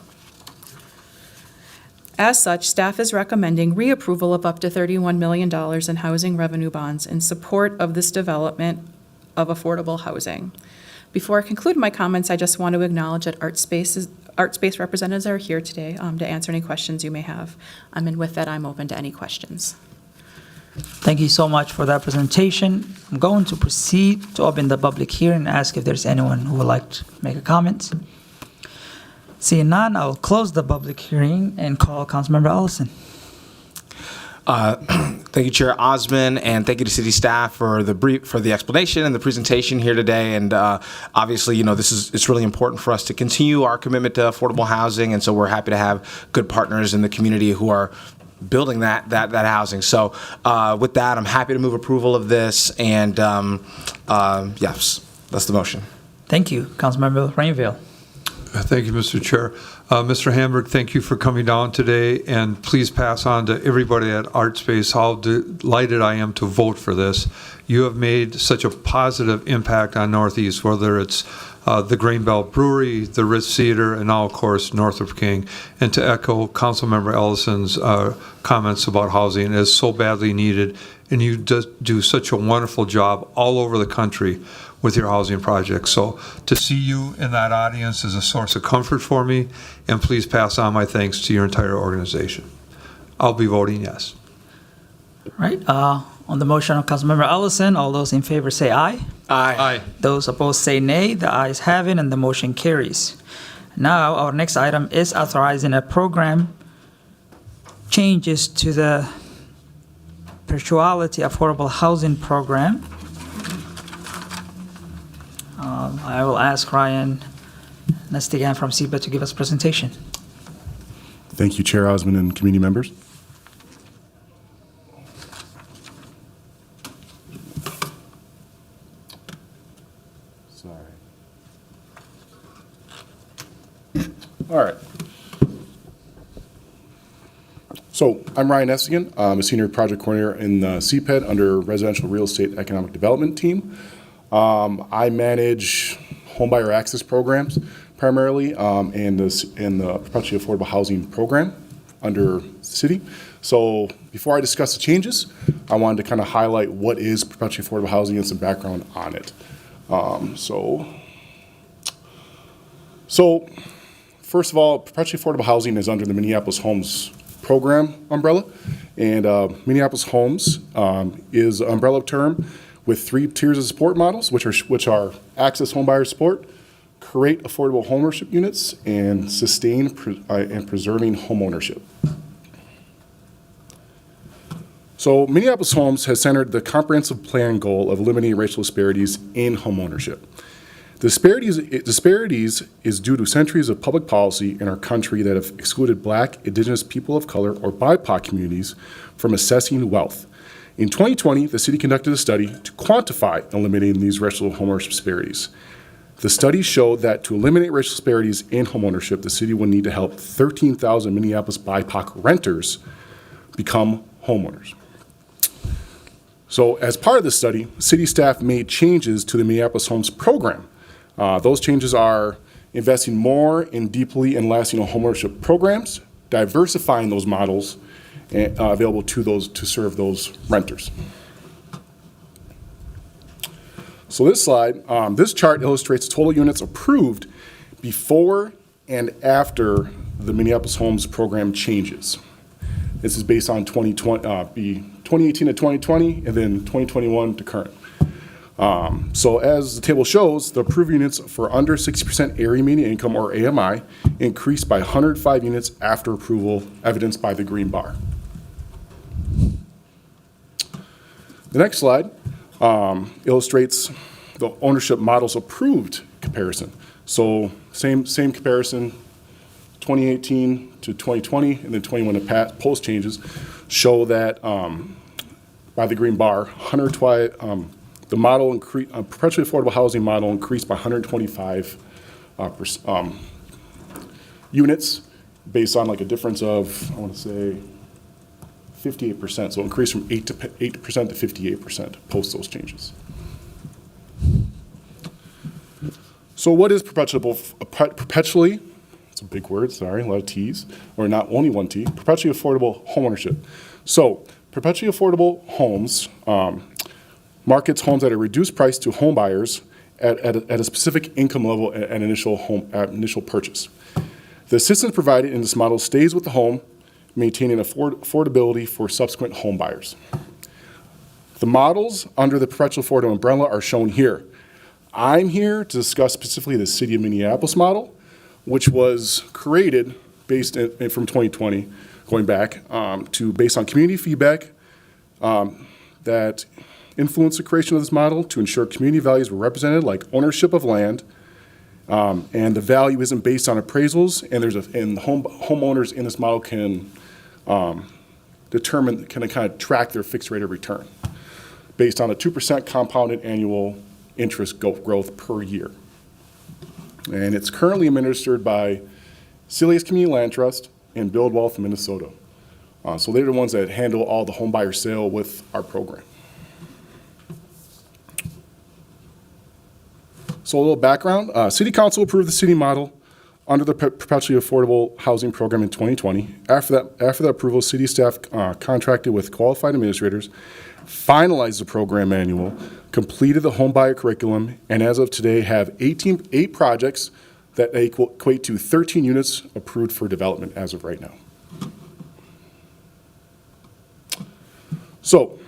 As such, staff is recommending reapproval of up to $31 million in housing revenue bonds in support of this development of affordable housing. Before I conclude my comments, I just want to acknowledge that ArtSpace representatives are here today to answer any questions you may have. And with that, I'm open to any questions. Thank you so much for that presentation. I'm going to proceed to open the public hearing and ask if there's anyone who would like to make a comment. Seeing none, I'll close the public hearing and call Councilmember Ellison. Thank you, Chair Osman, and thank you to city staff for the explanation and the presentation here today. And obviously, it's really important for us to continue our commitment to affordable housing, and so we're happy to have good partners in the community who are building that housing. So with that, I'm happy to move approval of this, and yes, that's the motion. Thank you. Councilmember Rainville. Thank you, Mr. Chair. Mr. Hamburg, thank you for coming down today, and please pass on to everybody at ArtSpace how delighted I am to vote for this. You have made such a positive impact on Northeast, whether it's the Grainbelt Brewery, the Ritz Theater, and now, of course, Northrup King. And to echo Councilmember Ellison's comments about housing, it is so badly needed, and you do such a wonderful job all over the country with your housing projects. So to see you in that audience is a source of comfort for me, and please pass on my thanks to your entire organization. I'll be voting yes. All right. On the motion of Councilmember Ellison, all those in favor say aye. Aye. Those opposed say nay. The ayes have it, and the motion carries. Now, our next item is authorizing a program changes to the Perpetuality Affordable Housing Program. I will ask Ryan Nestigan from SEBA to give us a presentation. Thank you, Chair Osman and committee members. All right. So I'm Ryan Nestigan. I'm a senior project coordinator in the CPED under Residential Real Estate Economic Development team. I manage homebuyer access programs primarily and the Perpetually Affordable Housing Program under the city. So before I discuss the changes, I wanted to kind of highlight what is Perpetually Affordable Housing and some background on it. So first of all, Perpetually Affordable Housing is under the Minneapolis Homes program umbrella, and Minneapolis Homes is an umbrella term with 3 tiers of support models, which are access homebuyer support, create affordable homeownership units, and sustain and preserving homeownership. So Minneapolis Homes has centered the comprehensive plan goal of eliminating racial disparities in homeownership. Disparities is due to centuries of public policy in our country that have excluded Black, Indigenous, people of color, or BIPOC communities from assessing wealth. In 2020, the city conducted a study to quantify eliminating these racial homeownership disparities. The study showed that to eliminate racial disparities in homeownership, the city would need to help 13,000 Minneapolis BIPOC renters become homeowners. So as part of the study, city staff made changes to the Minneapolis Homes program. Those changes are investing more in deeply and lasting homeownership programs, diversifying those models available to serve those renters. So this slide, this chart illustrates total units approved before and after the Minneapolis Homes program changes. This is based on 2018 to 2020 and then 2021 to current. So as the table shows, the approved units for under 60% area median income, or AMI, increased by 105 units after approval, evidenced by the green bar. The next slide illustrates the ownership models approved comparison. So same comparison, 2018 to 2020, and then 21 to post changes show that by the green bar, the model perpetually affordable housing model increased by 125 units based on like a difference of, I want to say, 58%. So increased from 8% to 58% post those changes. So what is perpetually, it's a big word, sorry, a lot of T's, or not only one T, perpetually affordable homeownership. So perpetually affordable homes markets homes at a reduced price to home buyers at a specific income level at initial purchase. The assistance provided in this model stays with the home, maintaining affordability for subsequent home buyers. The models under the perpetual affordable umbrella are shown here. I'm here to discuss specifically the City of Minneapolis model, which was created based from 2020, going back, based on community feedback, that influenced the creation of this model to ensure community values were represented, like ownership of land, and the value isn't based on appraisals, and the homeowners in this model can kind of track their fixed rate of return based on a 2% compounded annual interest growth per year. And it's currently administered by City Lakes Community Land Trust and Build Wealth Minnesota. So they're the ones that handle all the home buyer sale with our program. So a little background, City Council approved the city model under the Perpetually Affordable Housing Program in 2020. After that approval, city staff contracted with qualified administrators, finalized the program manual, completed the home buyer curriculum, and as of today have 8 projects that equate to 13 units approved for development as of right now. So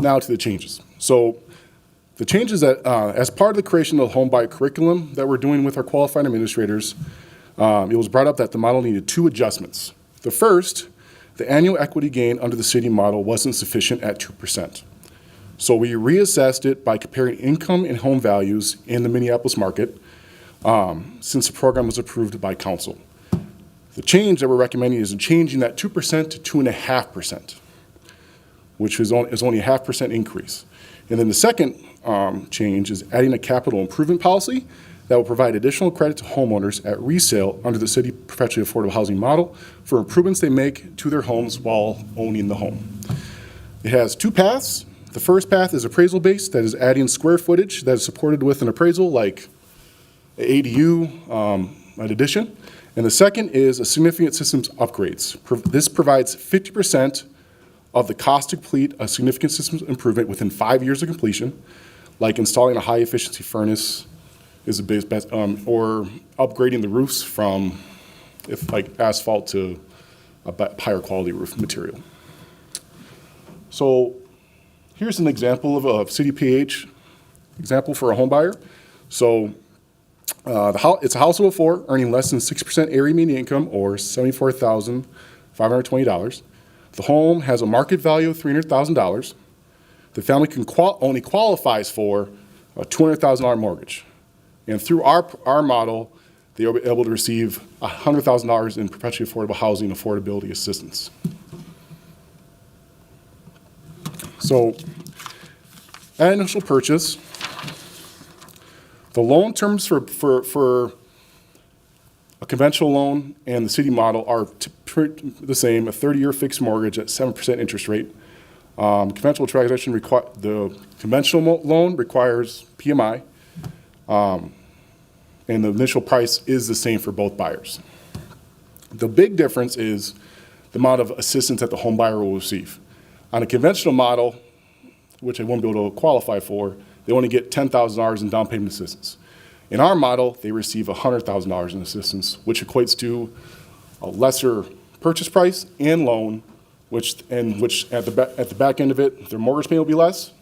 now to the changes. So the changes that, as part of the creation of the home buyer curriculum that we're doing with our qualified administrators, it was brought up that the model needed 2 adjustments. The first, the annual equity gain under the city model wasn't sufficient at 2%. So we reassessed it by comparing income and home values in the Minneapolis market since the program was approved by council. The change that we're recommending is changing that 2% to 2.5%, which is only a 0.5% increase. And then the second change is adding a capital improvement policy that will provide additional credit to homeowners at resale under the city perpetually affordable housing model for improvements they make to their homes while owning the home. It has 2 paths. The first path is appraisal-based, that is adding square footage that is supported with an appraisal like ADU, an addition. And the second is a significant systems upgrades. This provides 50% of the cost to complete a significant systems improvement within 5 years of completion, like installing a high-efficiency furnace is the best, or upgrading the roofs from like asphalt to a higher quality roof material. So here's an example of a CDPH example for a home buyer. So it's a household of 4 earning less than 6% area median income or $74,520. The home has a market value of $300,000. The family only qualifies for a $200,000 mortgage. And through our model, they will be able to receive $100,000 in perpetually affordable housing affordability assistance. So at initial purchase, the loan terms for a conventional loan and the city model are the same, a 30-year fixed mortgage at 7% interest rate. Conventional transaction the conventional loan requires PMI, and the initial price is the same for both buyers. The big difference is the amount of assistance that the home buyer will receive. On a conventional model, which they won't be able to qualify for, they only get $10,000 in down payment assistance. In our model, they receive $100,000 in assistance, which equates to a lesser purchase price and loan, which at the back end of it, their mortgage payment will be less,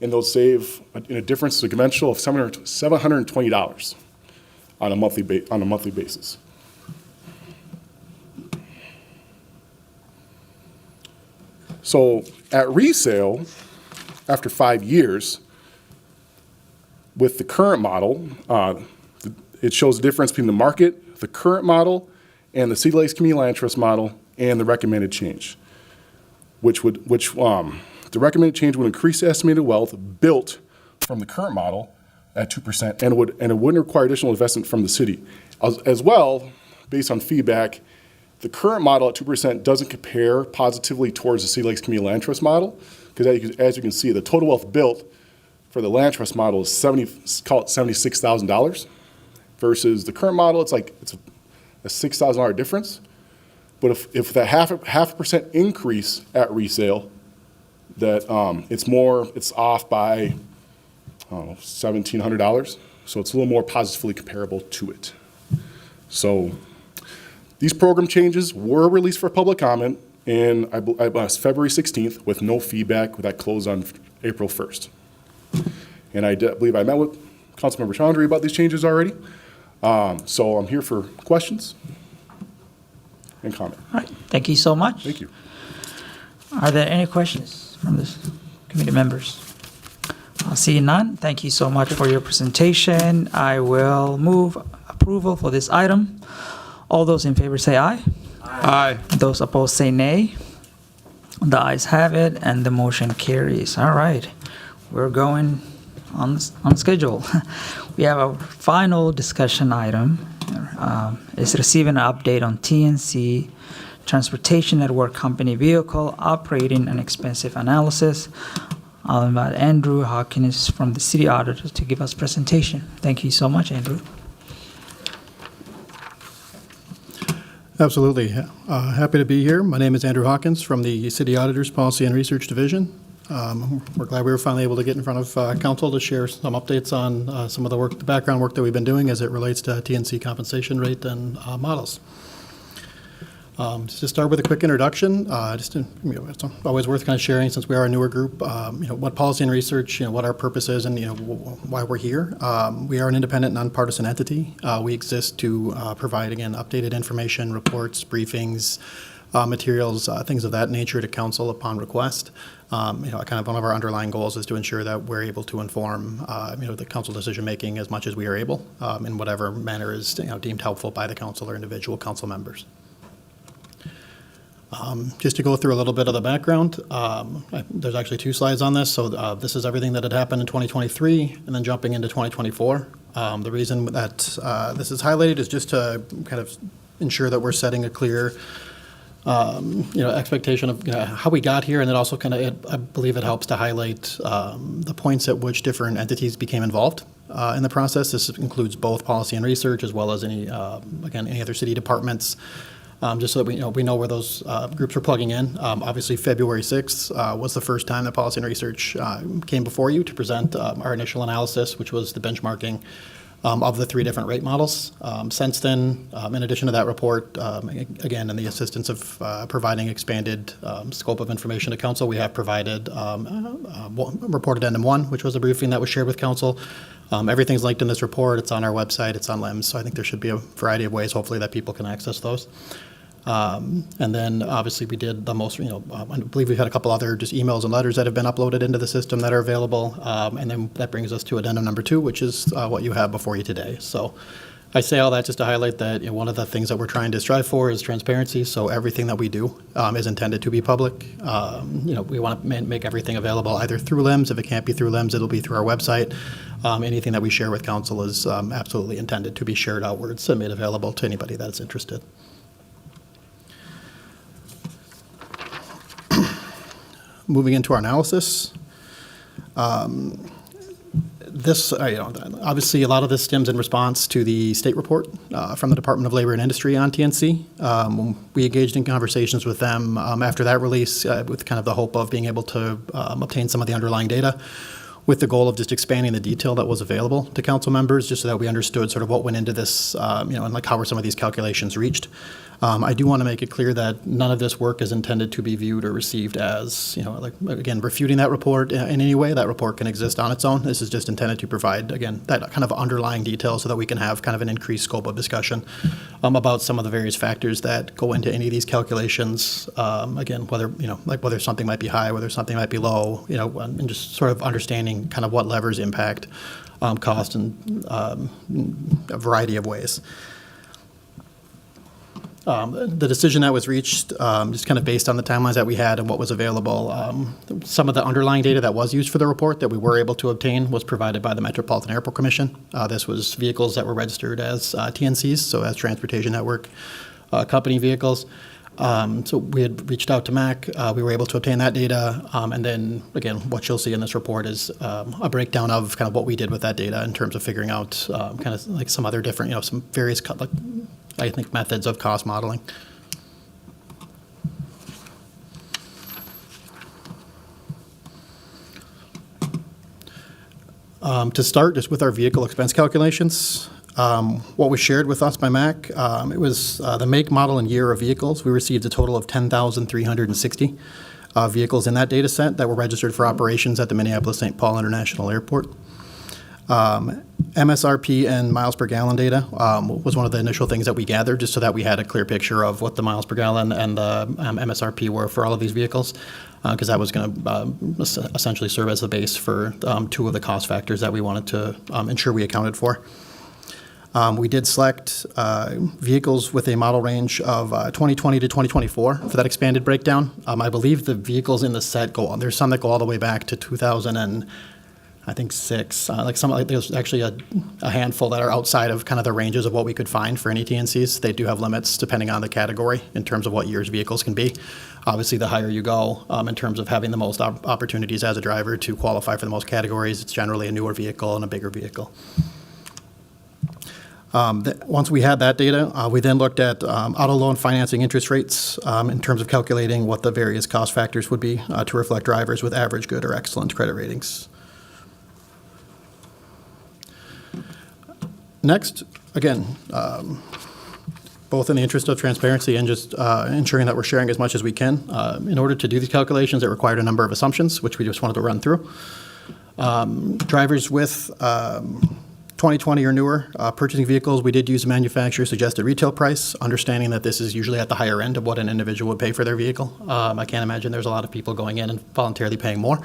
and they'll save in a difference to conventional of $720 on a monthly basis. So at resale, after 5 years, with the current model, it shows the difference between the market, the current model, and the City Lakes Community Land Trust model, and the recommended change, the recommended change would increase the estimated wealth built from the current model at 2%, and it wouldn't require additional investment from the city. As well, based on feedback, the current model at 2% doesn't compare positively towards the City Lakes Community Land Trust model, because as you can see, the total wealth built for the land trust model is $76,000, versus the current model, it's a $6,000 difference. But if that half a percent increase at resale, that it's off by $1,700, so it's a little more positively comparable to it. So these program changes were released for public comment in February 16th with no feedback. That closed on April 1st. And I believe I met with Councilmember Chandri about these changes already. So I'm here for questions and comment. All right, thank you so much. Thank you. Are there any questions from the committee members? I see none. Thank you so much for your presentation. I will move approval for this item. All those in favor say aye. Aye. Those opposed say nay. The ayes have it, and the motion carries. All right, we're going on schedule. We have a final discussion item. Is receiving an update on TNC Transportation Network Company vehicle operating and expensive analysis. I'll invite Andrew Hawkins from the City Auditor to give us presentation. Thank you so much, Andrew. Absolutely. Happy to be here. My name is Andrew Hawkins from the City Auditor's Policy and Research Division. We're glad we were finally able to get in front of council to share some updates on some of the work, the background work that we've been doing as it relates to TNC compensation rate and models. Just to start with a quick introduction, it's always worth kind of sharing, since we are a newer group, what policy and research, what our purpose is, and why we're here. We are an independent, nonpartisan entity. We exist to provide, again, updated information, reports, briefings, materials, things of that nature to council upon request. Kind of one of our underlying goals is to ensure that we're able to inform, the council decision making as much as we are able, in whatever manner is deemed helpful by the council or individual council members. Just to go through a little bit of the background, there's actually 2 slides on this. So this is everything that had happened in 2023, and then jumping into 2024. The reason that this is highlighted is just to kind of ensure that we're setting a clear expectation of how we got here, and it also I believe it helps to highlight the points at which different entities became involved in the process. This includes both policy and research, as well as any other city departments. Just so that we know where those groups are plugging in. Obviously, February 6th was the first time that Policy and Research came before you to present our initial analysis, which was the benchmarking of the 3 different rate models. Since then, in addition to that report, again, in the assistance of providing expanded scope of information to Council, we have provided Report Addendum 1, which was a briefing that was shared with Council. Everything's linked in this report. It's on our website. It's on LIMS. So I think there should be a variety of ways, hopefully, that people can access those. And then obviously we did the most, I believe we've had a couple other just emails and letters that have been uploaded into the system that are available. And then that brings us to addendum number 2, which is what you have before you today. So I say all that just to highlight that one of the things that we're trying to strive for is transparency. So everything that we do is intended to be public. We want to make everything available either through LIMS. If it can't be through LIMS, it'll be through our website. Anything that we share with council is absolutely intended to be shared outwards and made available to anybody that's interested. Moving into our analysis, this, obviously a lot of this stems in response to the state report from the Department of Labor and Industry on TNC. We engaged in conversations with them after that release with kind of the hope of being able to obtain some of the underlying data, with the goal of just expanding the detail that was available to council members, just so that we understood sort of what went into this, and like how were some of these calculations reached. I do want to make it clear that none of this work is intended to be viewed or received as, again, refuting that report in any way. That report can exist on its own. This is just intended to provide, again, that kind of underlying detail so that we can have kind of an increased scope of discussion about some of the various factors that go into any of these calculations. Again, whether something might be high, whether something might be low, and just sort of understanding kind of what levers impact cost in a variety of ways. The decision that was reached, just kind of based on the timelines that we had and what was available, some of the underlying data that was used for the report that we were able to obtain was provided by the Metropolitan Airport Commission. This was vehicles that were registered as TNCs, so as Transportation Network Company vehicles. So we had reached out to MAC. We were able to obtain that data. And then, again, what you'll see in this report is a breakdown of kind of what we did with that data in terms of figuring out kind of like some other different, some various methods of cost modeling. To start, just with our vehicle expense calculations, what was shared with us by MAC, it was the make, model, and year of vehicles. We received a total of 10,360 vehicles in that data set that were registered for operations at the Minneapolis-St. Paul International Airport. MSRP and miles per gallon data was one of the initial things that we gathered, just so that we had a clear picture of what the miles per gallon and the MSRP were for all of these vehicles, because that was going to essentially serve as the base for two of the cost factors that we wanted to ensure we accounted for. We did select vehicles with a model range of 2020 to 2024 for that expanded breakdown. I believe the vehicles in the set there's some that go all the way back to 2006. There's actually a handful that are outside of kind of the ranges of what we could find for any TNCs. They do have limits depending on the category in terms of what years vehicles can be. Obviously, the higher you go in terms of having the most opportunities as a driver to qualify for the most categories, it's generally a newer vehicle and a bigger vehicle. Once we had that data, we then looked at auto loan financing interest rates in terms of calculating what the various cost factors would be to reflect drivers with average, good, or excellent credit ratings. Next, again, both in the interest of transparency and just ensuring that we're sharing as much as we can, in order to do these calculations, it required a number of assumptions, which we just wanted to run through. Drivers with 2020 or newer purchasing vehicles, we did use the manufacturer's suggested retail price, understanding that this is usually at the higher end of what an individual would pay for their vehicle. I can't imagine there's a lot of people going in and voluntarily paying more.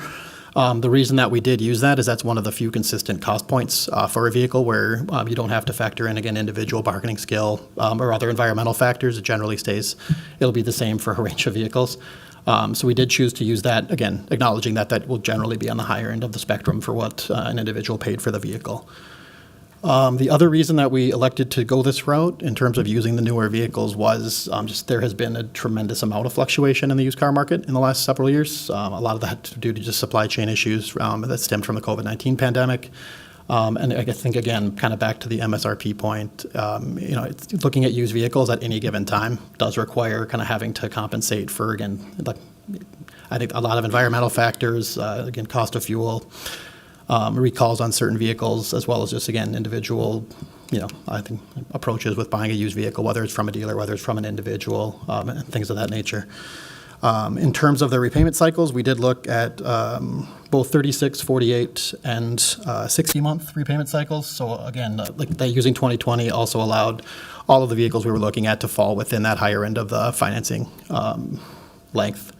The reason that we did use that is that's one of the few consistent cost points for a vehicle where you don't have to factor in, again, individual bargaining skill or other environmental factors. It generally it'll be the same for a range of vehicles. So we did choose to use that, again, acknowledging that that will generally be on the higher end of the spectrum for what an individual paid for the vehicle. The other reason that we elected to go this route in terms of using the newer vehicles was just there has been a tremendous amount of fluctuation in the used car market in the last several years. A lot of that due to just supply chain issues that stemmed from the COVID-19 pandemic. And I think, again, kind of back to the MSRP point, looking at used vehicles at any given time does require kind of having to compensate for, again, I think a lot of environmental factors, again, cost of fuel, recalls on certain vehicles, as well as just, again, individual, I think approaches with buying a used vehicle, whether it's from a dealer, whether it's from an individual, and things of that nature. In terms of the repayment cycles, we did look at both 36, 48, and 60-month repayment cycles. So again, using 2020 also allowed all of the vehicles we were looking at to fall within that higher end of the financing length.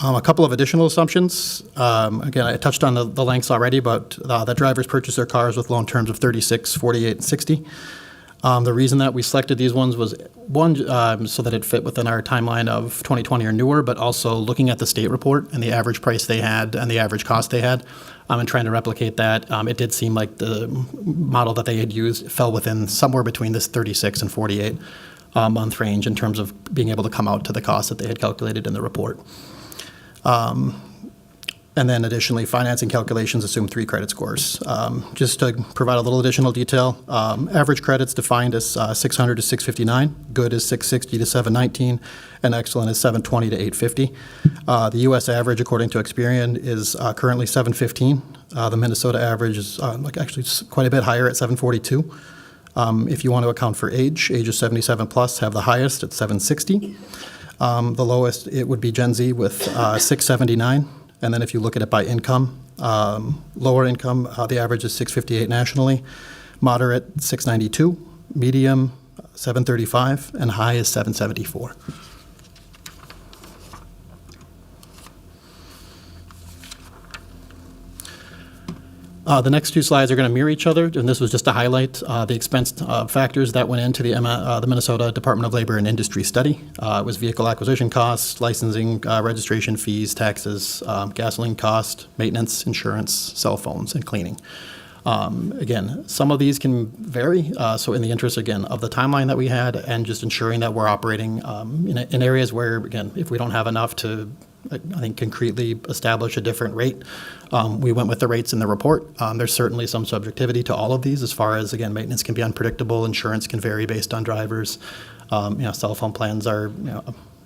A couple of additional assumptions. Again, I touched on the lengths already, but that drivers purchase their cars with loan terms of 36, 48, and 60. The reason that we selected these ones was, one, so that it fit within our timeline of 2020 or newer, but also looking at the state report and the average price they had and the average cost they had, and trying to replicate that. It did seem like the model that they had used fell within somewhere between this 36 and 48 month range in terms of being able to come out to the cost that they had calculated in the report. And then additionally, financing calculations assume 3 credit scores. Just to provide a little additional detail, average credit's defined as 600 to 659, good is 660 to 719, and excellent is 720 to 850. The U.S. average, according to Experian, is currently 715. The Minnesota average is actually quite a bit higher at 742. If you want to account for age of 77 plus have the highest at 760. The lowest, it would be Gen Z with 679. And then if you look at it by income, lower income, the average is 658 nationally, moderate 692, medium 735, and high is 774. The next 2 slides are going to mirror each other, and this was just to highlight the expense factors that went into the Minnesota Department of Labor and Industry study. It was vehicle acquisition costs, licensing, registration fees, taxes, gasoline cost, maintenance, insurance, cell phones, and cleaning. Again, some of these can vary, so in the interest, again, of the timeline that we had and just ensuring that we're operating in areas where, again, if we don't have enough to, I think, concretely establish a different rate, we went with the rates in the report. There's certainly some subjectivity to all of these as far as, again, maintenance can be unpredictable, insurance can vary based on drivers, cell phone plans are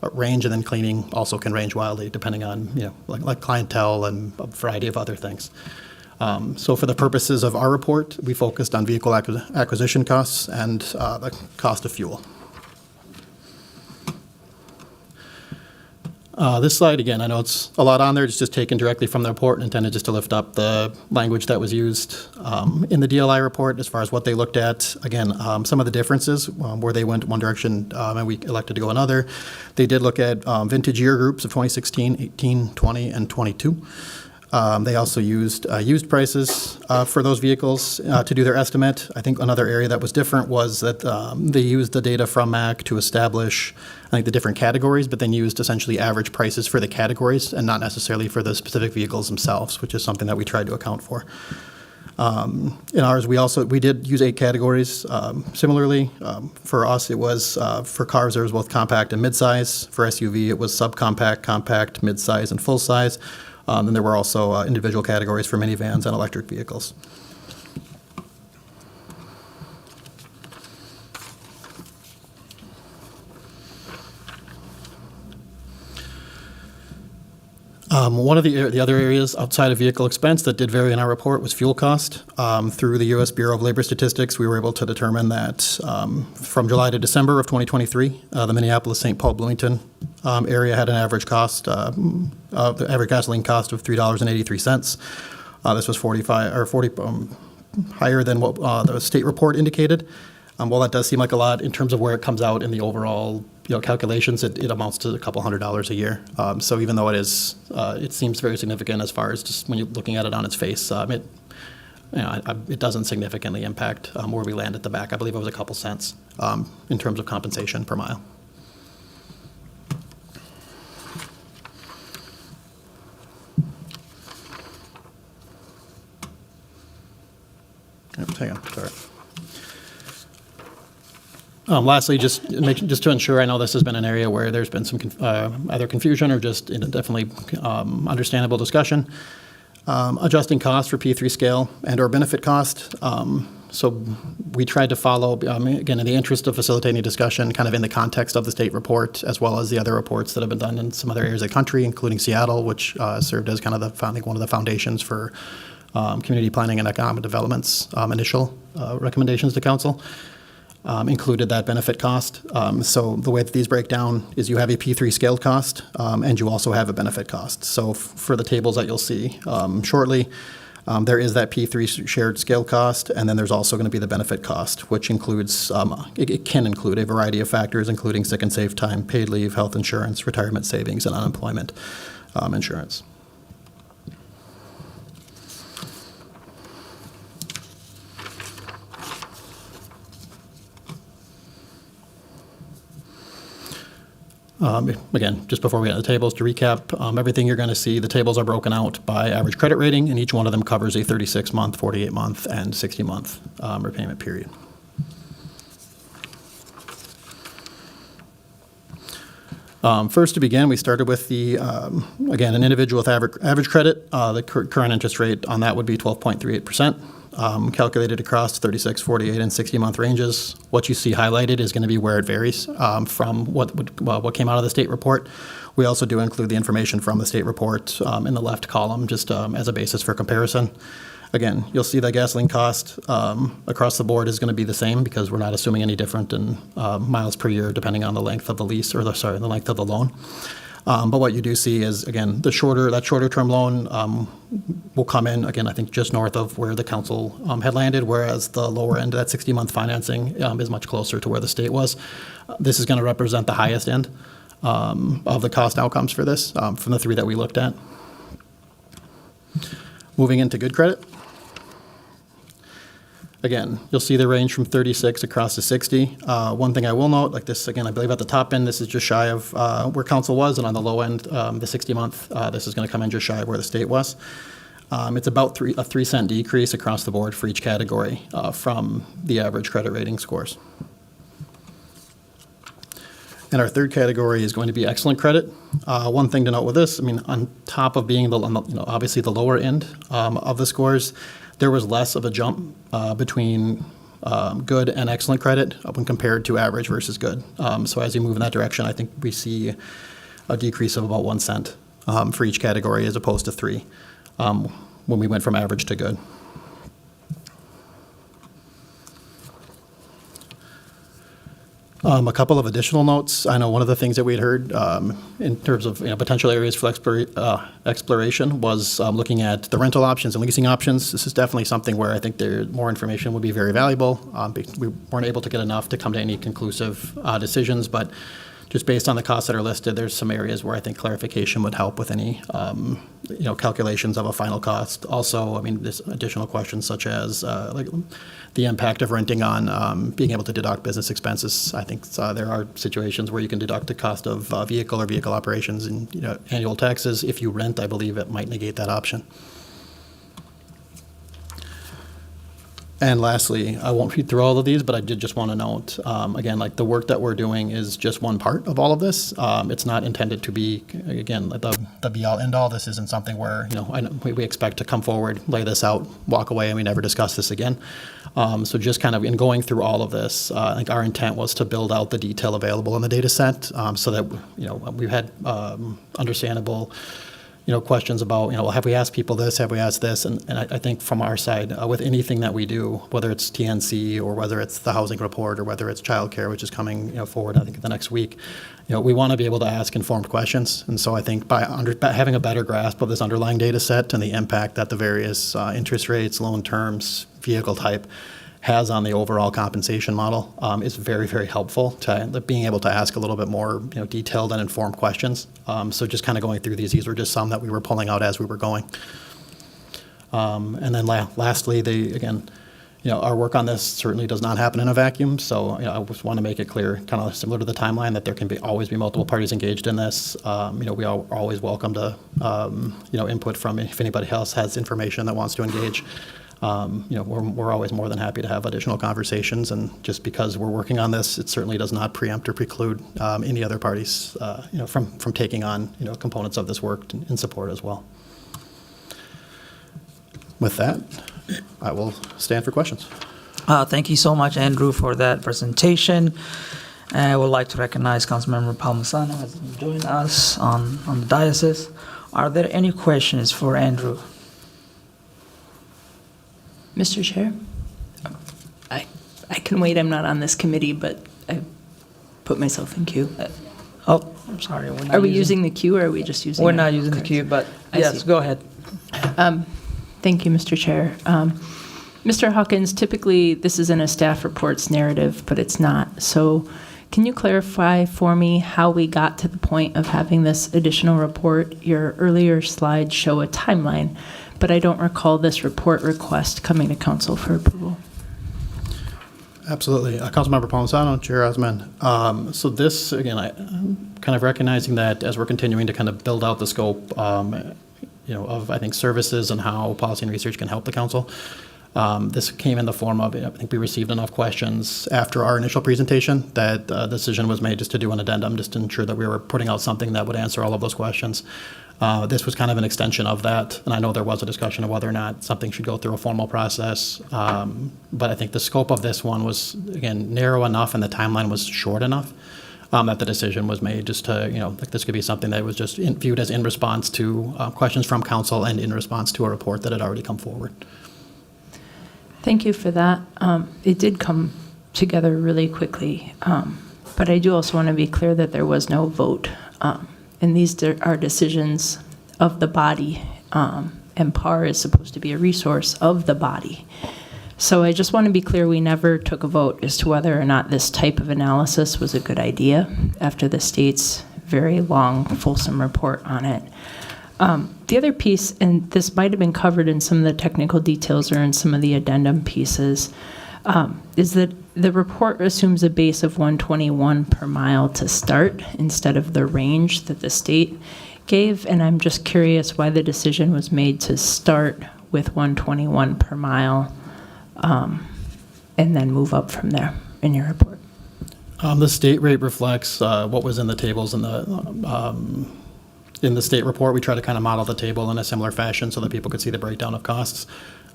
a range, and then cleaning also can range wildly depending on, like clientele and a variety of other things. So for the purposes of our report, we focused on vehicle acquisition costs and the cost of fuel. This slide, again, I know it's a lot on there, it's just taken directly from the report and intended just to lift up the language that was used in the DLI report as far as what they looked at. Again, some of the differences where they went one direction and we elected to go another. They did look at vintage year groups of 2016, 18, 20, and 22. They also used prices for those vehicles to do their estimate. I think another area that was different was that they used the data from MAC to establish, I think, the different categories, but then used essentially average prices for the categories and not necessarily for the specific vehicles themselves, which is something that we tried to account for. In ours, we did use 8 categories. Similarly, for us, it was for cars, there was both compact and midsize. For SUV, it was subcompact, compact, midsize, and full size. And there were also individual categories for minivans and electric vehicles. One of the other areas outside of vehicle expense that did vary in our report was fuel cost. Through the U.S. Bureau of Labor Statistics, we were able to determine that from July to December of 2023, the Minneapolis-St. Paul Bloomington area had an average cost, the average gasoline cost of $3.83. This was 40 higher than what the state report indicated. While that does seem like a lot, in terms of where it comes out in the overall calculations, it amounts to a couple $100s a year. So even though it seems very significant as far as just when you're looking at it on its face, it doesn't significantly impact where we land at the back. I believe it was a couple cents in terms of compensation per mile. Hang on, sorry. Lastly, just to ensure, I know this has been an area where there's been some either confusion or just definitely understandable discussion. Adjusting costs for P3 scale and or benefit cost. So we tried to follow, again, in the interest of facilitating discussion, kind of in the context of the state report, as well as the other reports that have been done in some other areas of the country, including Seattle, which served as kind of one of the foundations for community planning and economic development's initial recommendations to council. Included that benefit cost. So the way that these break down is you have a P3 scaled cost and you also have a benefit cost. So for the tables that you'll see shortly, there is that P3 shared scale cost, and then there's also going to be the benefit cost, which includes, it can include a variety of factors, including sick and safe time, paid leave, health insurance, retirement savings, and unemployment insurance. Again, just before we get to the tables, to recap, everything you're going to see, the tables are broken out by average credit rating, and each one of them covers a 36-month, 48-month, and 60-month repayment period. First, to begin, we started with the, again, an individual with average credit. The current interest rate on that would be 12.38%. Calculated across 36, 48, and 60-month ranges. What you see highlighted is going to be where it varies from what came out of the state report. We also do include the information from the state report in the left column, just as a basis for comparison. Again, you'll see that gasoline cost across the board is going to be the same because we're not assuming any different in miles per year depending on the length of the lease or the length of the loan. But what you do see is, again, that shorter term loan will come in, again, I think just north of where the council had landed, whereas the lower end of that 60-month financing is much closer to where the state was. This is going to represent the highest end of the cost outcomes for this from the 3 that we looked at. Moving into good credit. Again, you'll see the range from 36 across to 60. One thing I will note, like this, again, I believe at the top end, this is just shy of where council was, and on the low end, the 60-month, this is going to come in just shy of where the state was. It's about a 3-cent decrease across the board for each category from the average credit rating scores. And our third category is going to be excellent credit. One thing to note with this, I mean, on top of being obviously the lower end of the scores, there was less of a jump between good and excellent credit when compared to average versus good. So as you move in that direction, I think we see a decrease of about 1 cent for each category as opposed to 3 when we went from average to good. A couple of additional notes. I know one of the things that we'd heard in terms of potential areas for exploration was looking at the rental options and leasing options. This is definitely something where I think more information would be very valuable. We weren't able to get enough to come to any conclusive decisions, but just based on the costs that are listed, there's some areas where I think clarification would help with any, calculations of a final cost. Also, there's additional questions such as like the impact of renting on being able to deduct business expenses. I think there are situations where you can deduct the cost of vehicle or vehicle operations and annual taxes. If you rent, I believe it might negate that option. And lastly, I won't read through all of these, but I did just want to note, again, like the work that we're doing is just one part of all of this. It's not intended to be, again, the be-all, end-all. This isn't something where, we expect to come forward, lay this out, walk away, and we never discuss this again. So just kind of in going through all of this, I think our intent was to build out the detail available in the data set so that, we've had understandable questions about, have we asked people this, have we asked this? And I think from our side, with anything that we do, whether it's TNC or whether it's the housing report or whether it's childcare, which is coming forward, I think, the next week, we want to be able to ask informed questions. And so I think by having a better grasp of this underlying data set and the impact that the various interest rates, loan terms, vehicle type has on the overall compensation model is very, very helpful to being able to ask a little bit more detailed and informed questions. So just kind of going through these were just some that we were pulling out as we were going. And then lastly, our work on this certainly does not happen in a vacuum. So I just want to make it clear, kind of similar to the timeline, that there can always be multiple parties engaged in this. We are always welcome to input from if anybody else has information that wants to engage. We're always more than happy to have additional conversations, and just because we're working on this, it certainly does not preempt or preclude any other parties, from taking on, components of this work in support as well. With that, I will stand for questions. Thank you so much, Andrew, for that presentation. I would like to recognize Councilmember Palmisano has joined us on the diocese. Are there any questions for Andrew? Mr. Chair, I can wait. I'm not on this committee, but I put myself in queue. I'm sorry. Are we using the queue, or are we just using? We're not using the queue, but yes, go ahead. Thank you, Mr. Chair. Mr. Hawkins, typically this is in a staff reports narrative, but it's not. So can you clarify for me how we got to the point of having this additional report? Your earlier slides show a timeline, but I don't recall this report request coming to council for approval. Absolutely. Councilmember Palmisano, Chair Osman. So this, again, I'm kind of recognizing that as we're continuing to kind of build out the scope, of, I think, services and how policy and research can help the council. This came in the form of, I think we received enough questions after our initial presentation that the decision was made just to do an addendum, just to ensure that we were putting out something that would answer all of those questions. This was kind of an extension of that, and I know there was a discussion of whether or not something should go through a formal process, but I think the scope of this one was, again, narrow enough and the timeline was short enough that the decision was made just to, like this could be something that was just viewed as in response to questions from council and in response to a report that had already come forward. Thank you for that. It did come together really quickly, but I do also want to be clear that there was no vote. And these are decisions of the body, and PAR is supposed to be a resource of the body. So I just want to be clear, we never took a vote as to whether or not this type of analysis was a good idea after the state's very long, fulsome report on it. The other piece, and this might have been covered in some of the technical details or in some of the addendum pieces, is that the report assumes a base of 121 per mile to start instead of the range that the state gave. And I'm just curious why the decision was made to start with 121 per mile and then move up from there in your report. The state rate reflects what was in the tables in the state report. We try to kind of model the table in a similar fashion so that people could see the breakdown of costs.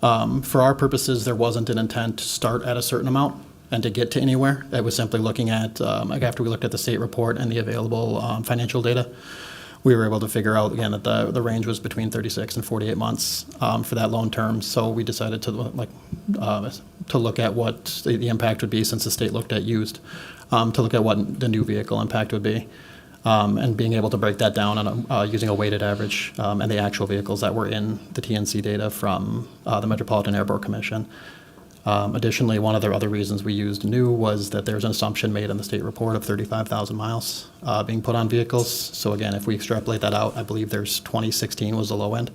For our purposes, there wasn't an intent to start at a certain amount and to get to anywhere. It was simply looking at, after we looked at the state report and the available financial data, we were able to figure out, again, that the range was between 36 and 48 months for that loan term. So we decided to look at what the impact would be, since the state looked at used, to look at what the new vehicle impact would be. And being able to break that down on using a weighted average and the actual vehicles that were in the TNC data from the Metropolitan Airport Commission. Additionally, one of the other reasons we used new was that there's an assumption made in the state report of 35,000 miles being put on vehicles. So again, if we extrapolate that out, I believe there's 2016 was the low end,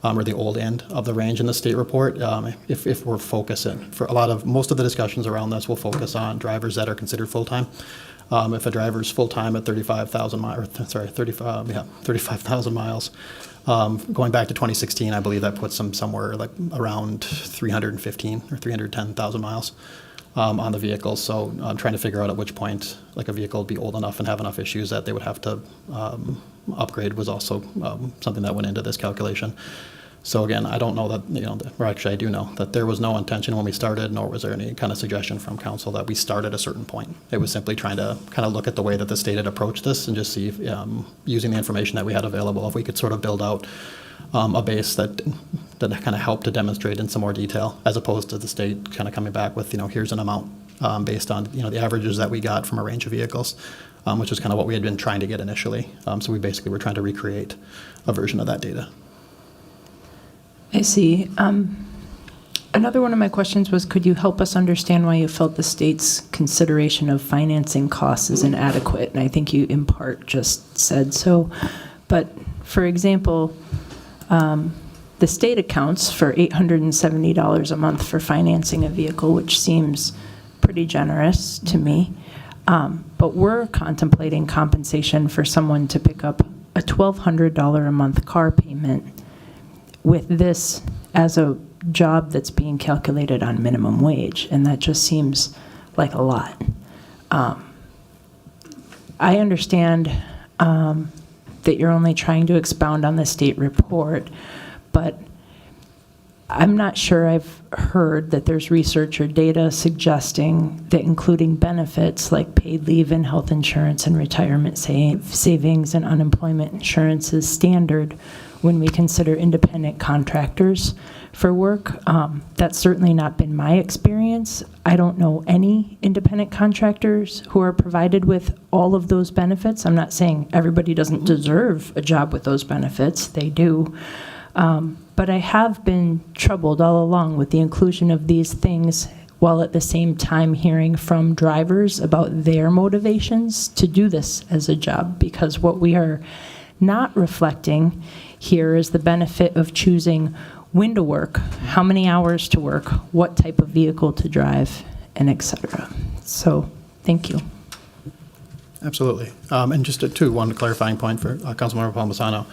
or the old end of the range in the state report. If we're focusing, for most of the discussions around this will focus on drivers that are considered full-time. If a driver's full-time at 35,000 miles, 35,000 miles, going back to 2016, I believe that puts them somewhere like around 315 or 310,000 miles on the vehicle. So I'm trying to figure out at which point like a vehicle would be old enough and have enough issues that they would have to upgrade was also something that went into this calculation. So again, I don't know that, or actually I do know that there was no intention when we started, nor was there any kind of suggestion from council that we start at a certain point. It was simply trying to kind of look at the way that the state had approached this and just see if, using the information that we had available, if we could sort of build out a base that kind of helped to demonstrate in some more detail, as opposed to the state kind of coming back with, here's an amount based on, the averages that we got from a range of vehicles, which is kind of what we had been trying to get initially. So we basically were trying to recreate a version of that data. I see. Another one of my questions was, could you help us understand why you felt the state's consideration of financing costs is inadequate? And I think you in part just said so. But for example, the state accounts for $870 a month for financing a vehicle, which seems pretty generous to me. But we're contemplating compensation for someone to pick up a $1,200 a month car payment with this as a job that's being calculated on minimum wage, and that just seems like a lot. I understand that you're only trying to expound on the state report, but I'm not sure I've heard that there's research or data suggesting that including benefits like paid leave and health insurance and retirement savings and unemployment insurance is standard when we consider independent contractors for work. That's certainly not been my experience. I don't know any independent contractors who are provided with all of those benefits. I'm not saying everybody doesn't deserve a job with those benefits. They do. But I have been troubled all along with the inclusion of these things, while at the same time hearing from drivers about their motivations to do this as a job, because what we are not reflecting here is the benefit of choosing when to work, how many hours to work, what type of vehicle to drive, and et cetera. So, thank you. Absolutely. And just one clarifying point for Councilmember Palmisano.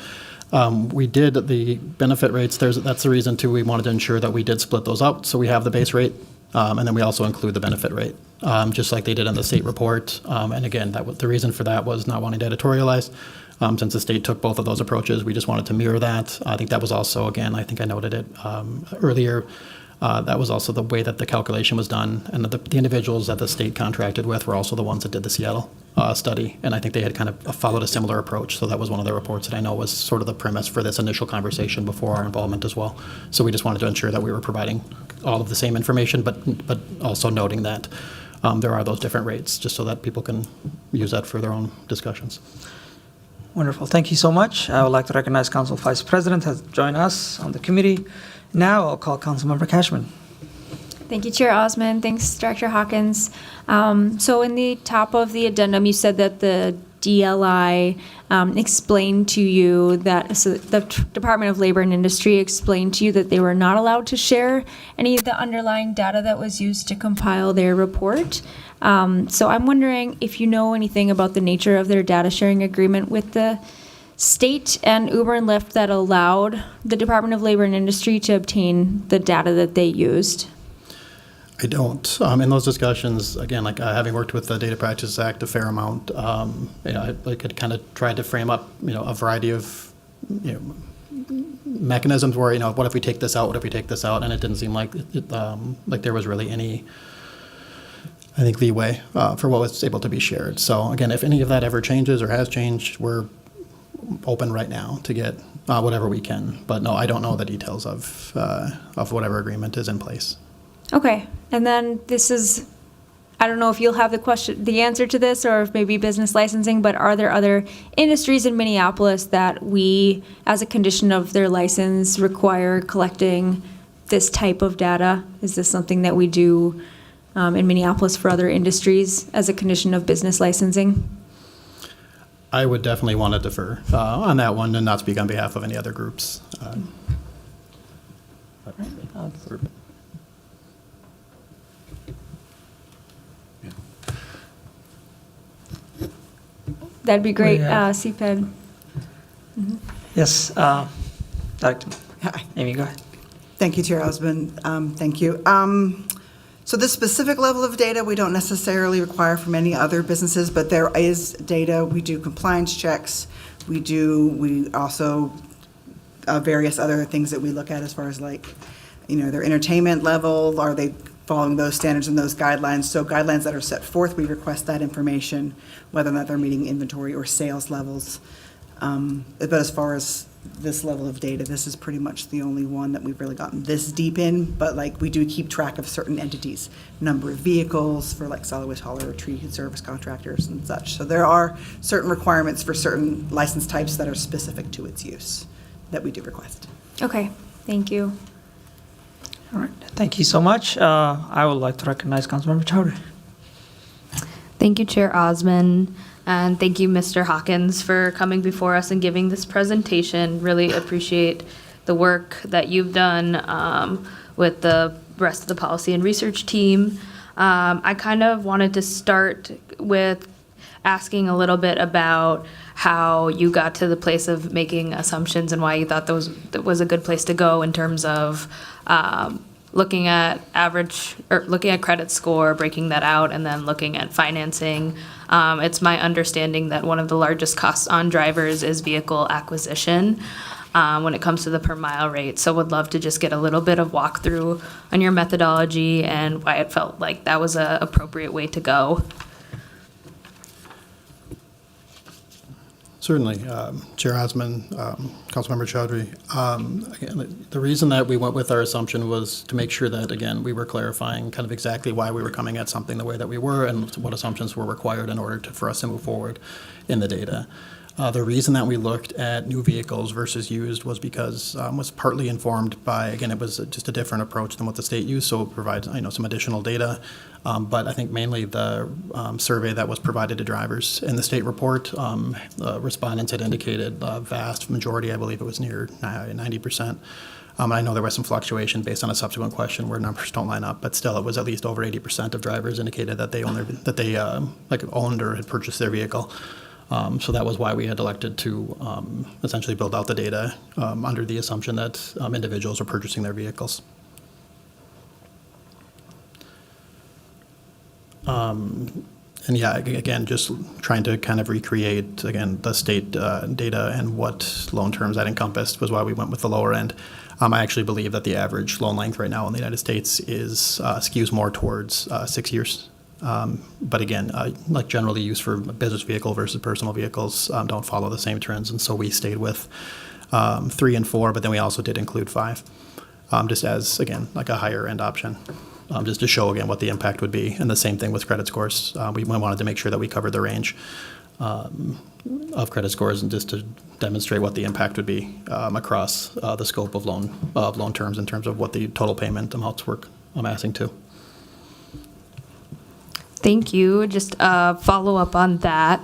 We did the benefit rates. That's the reason, too, we wanted to ensure that we did split those up. So we have the base rate, and then we also include the benefit rate, just like they did in the state report. And again, the reason for that was not wanting to editorialize. Since the state took both of those approaches, we just wanted to mirror that. I think that was also, again, I think I noted it earlier, that was also the way that the calculation was done. And the individuals that the state contracted with were also the ones that did the Seattle study. And I think they had kind of followed a similar approach. So that was one of the reports that I know was sort of the premise for this initial conversation before our involvement as well. So we just wanted to ensure that we were providing all of the same information, but also noting that there are those different rates, just so that people can use that for their own discussions. Wonderful. Thank you so much. I would like to recognize Council Vice President has joined us on the committee. Now I'll call Councilmember Cashman. Thank you, Chair Osman. Thanks, Director Hawkins. So in the top of the addendum, you said that the DLI explained to you that, so the Department of Labor and Industry explained to you that they were not allowed to share any of the underlying data that was used to compile their report. So I'm wondering if you know anything about the nature of their data sharing agreement with the state and Uber and Lyft that allowed the Department of Labor and Industry to obtain the data that they used. I don't. In those discussions, again, like having worked with the Data Practices Act a fair amount, I could kind of tried to frame up, a variety of, mechanisms where, what if we take this out? What if we take this out? And it didn't seem like there was really any, I think, leeway for what was able to be shared. So again, if any of that ever changes or has changed, we're open right now to get whatever we can. But no, I don't know the details of whatever agreement is in place. Okay, and then this is, I don't know if you'll have the answer to this, or if maybe business licensing, but are there other industries in Minneapolis that we, as a condition of their license, require collecting this type of data? Is this something that we do in Minneapolis for other industries as a condition of business licensing? I would definitely want to defer on that one and not speak on behalf of any other groups. That'd be great, Yeah. CPED. Yes, Dr. Amy, go ahead. Thank you, Chair Osmond. Thank you. So this specific level of data, we don't necessarily require from any other businesses, but there is data. We do compliance checks. We also, various other things that we look at as far as like, their entertainment level. Are they following those standards and those guidelines? So guidelines that are set forth, we request that information, whether or not they're meeting inventory or sales levels. But as far as this level of data, this is pretty much the only one that we've really gotten this deep in, but like we do keep track of certain entities, number of vehicles for like solid waste hauler or tree service contractors and such. So there are certain requirements for certain license types that are specific to its use that we do request. Okay, thank you. All right, thank you so much. I would like to recognize Councilmember Chowdhury. Thank you, Chair Osmond, and thank you, Mr. Hawkins, for coming before us and giving this presentation. Really appreciate the work that you've done with the rest of the policy and research team. I kind of wanted to start with asking a little bit about how you got to the place of making assumptions and why you thought that was a good place to go in terms of looking at looking at credit score, breaking that out, and then looking at financing. It's my understanding that one of the largest costs on drivers is vehicle acquisition when it comes to the per mile rate. So would love to just get a little bit of walkthrough on your methodology and why it felt like that was an appropriate way to go. Certainly, Chair Osmond, Councilmember Chowdhury. Again, the reason that we went with our assumption was to make sure that, again, we were clarifying kind of exactly why we were coming at something the way that we were and what assumptions were required in order for us to move forward in the data. The reason that we looked at new vehicles versus used was because was partly informed by, again, it was just a different approach than what the state used, so it provides some additional data. But I think mainly the survey that was provided to drivers in the state report, respondents had indicated a vast majority, I believe it was near 90%. I know there was some fluctuation based on a subsequent question where numbers don't line up, but still it was at least over 80% of drivers indicated that they owned or had purchased their vehicle. So that was why we had elected to essentially build out the data under the assumption that individuals are purchasing their vehicles. And yeah, again, just trying to kind of recreate, again, the state data and what loan terms that encompassed was why we went with the lower end. I actually believe that the average loan length right now in the United States skews more towards 6 years. But again, like generally used for business vehicle versus personal vehicles don't follow the same trends. And so we stayed with 3 and 4, but then we also did include 5, just as, again, like a higher end option. Just to show, again, what the impact would be. And the same thing with credit scores. We wanted to make sure that we covered the range of credit scores and just to demonstrate what the impact would be across the scope of loan terms in terms of what the total payment amounts were amassing to. Thank you. Just a follow up on that.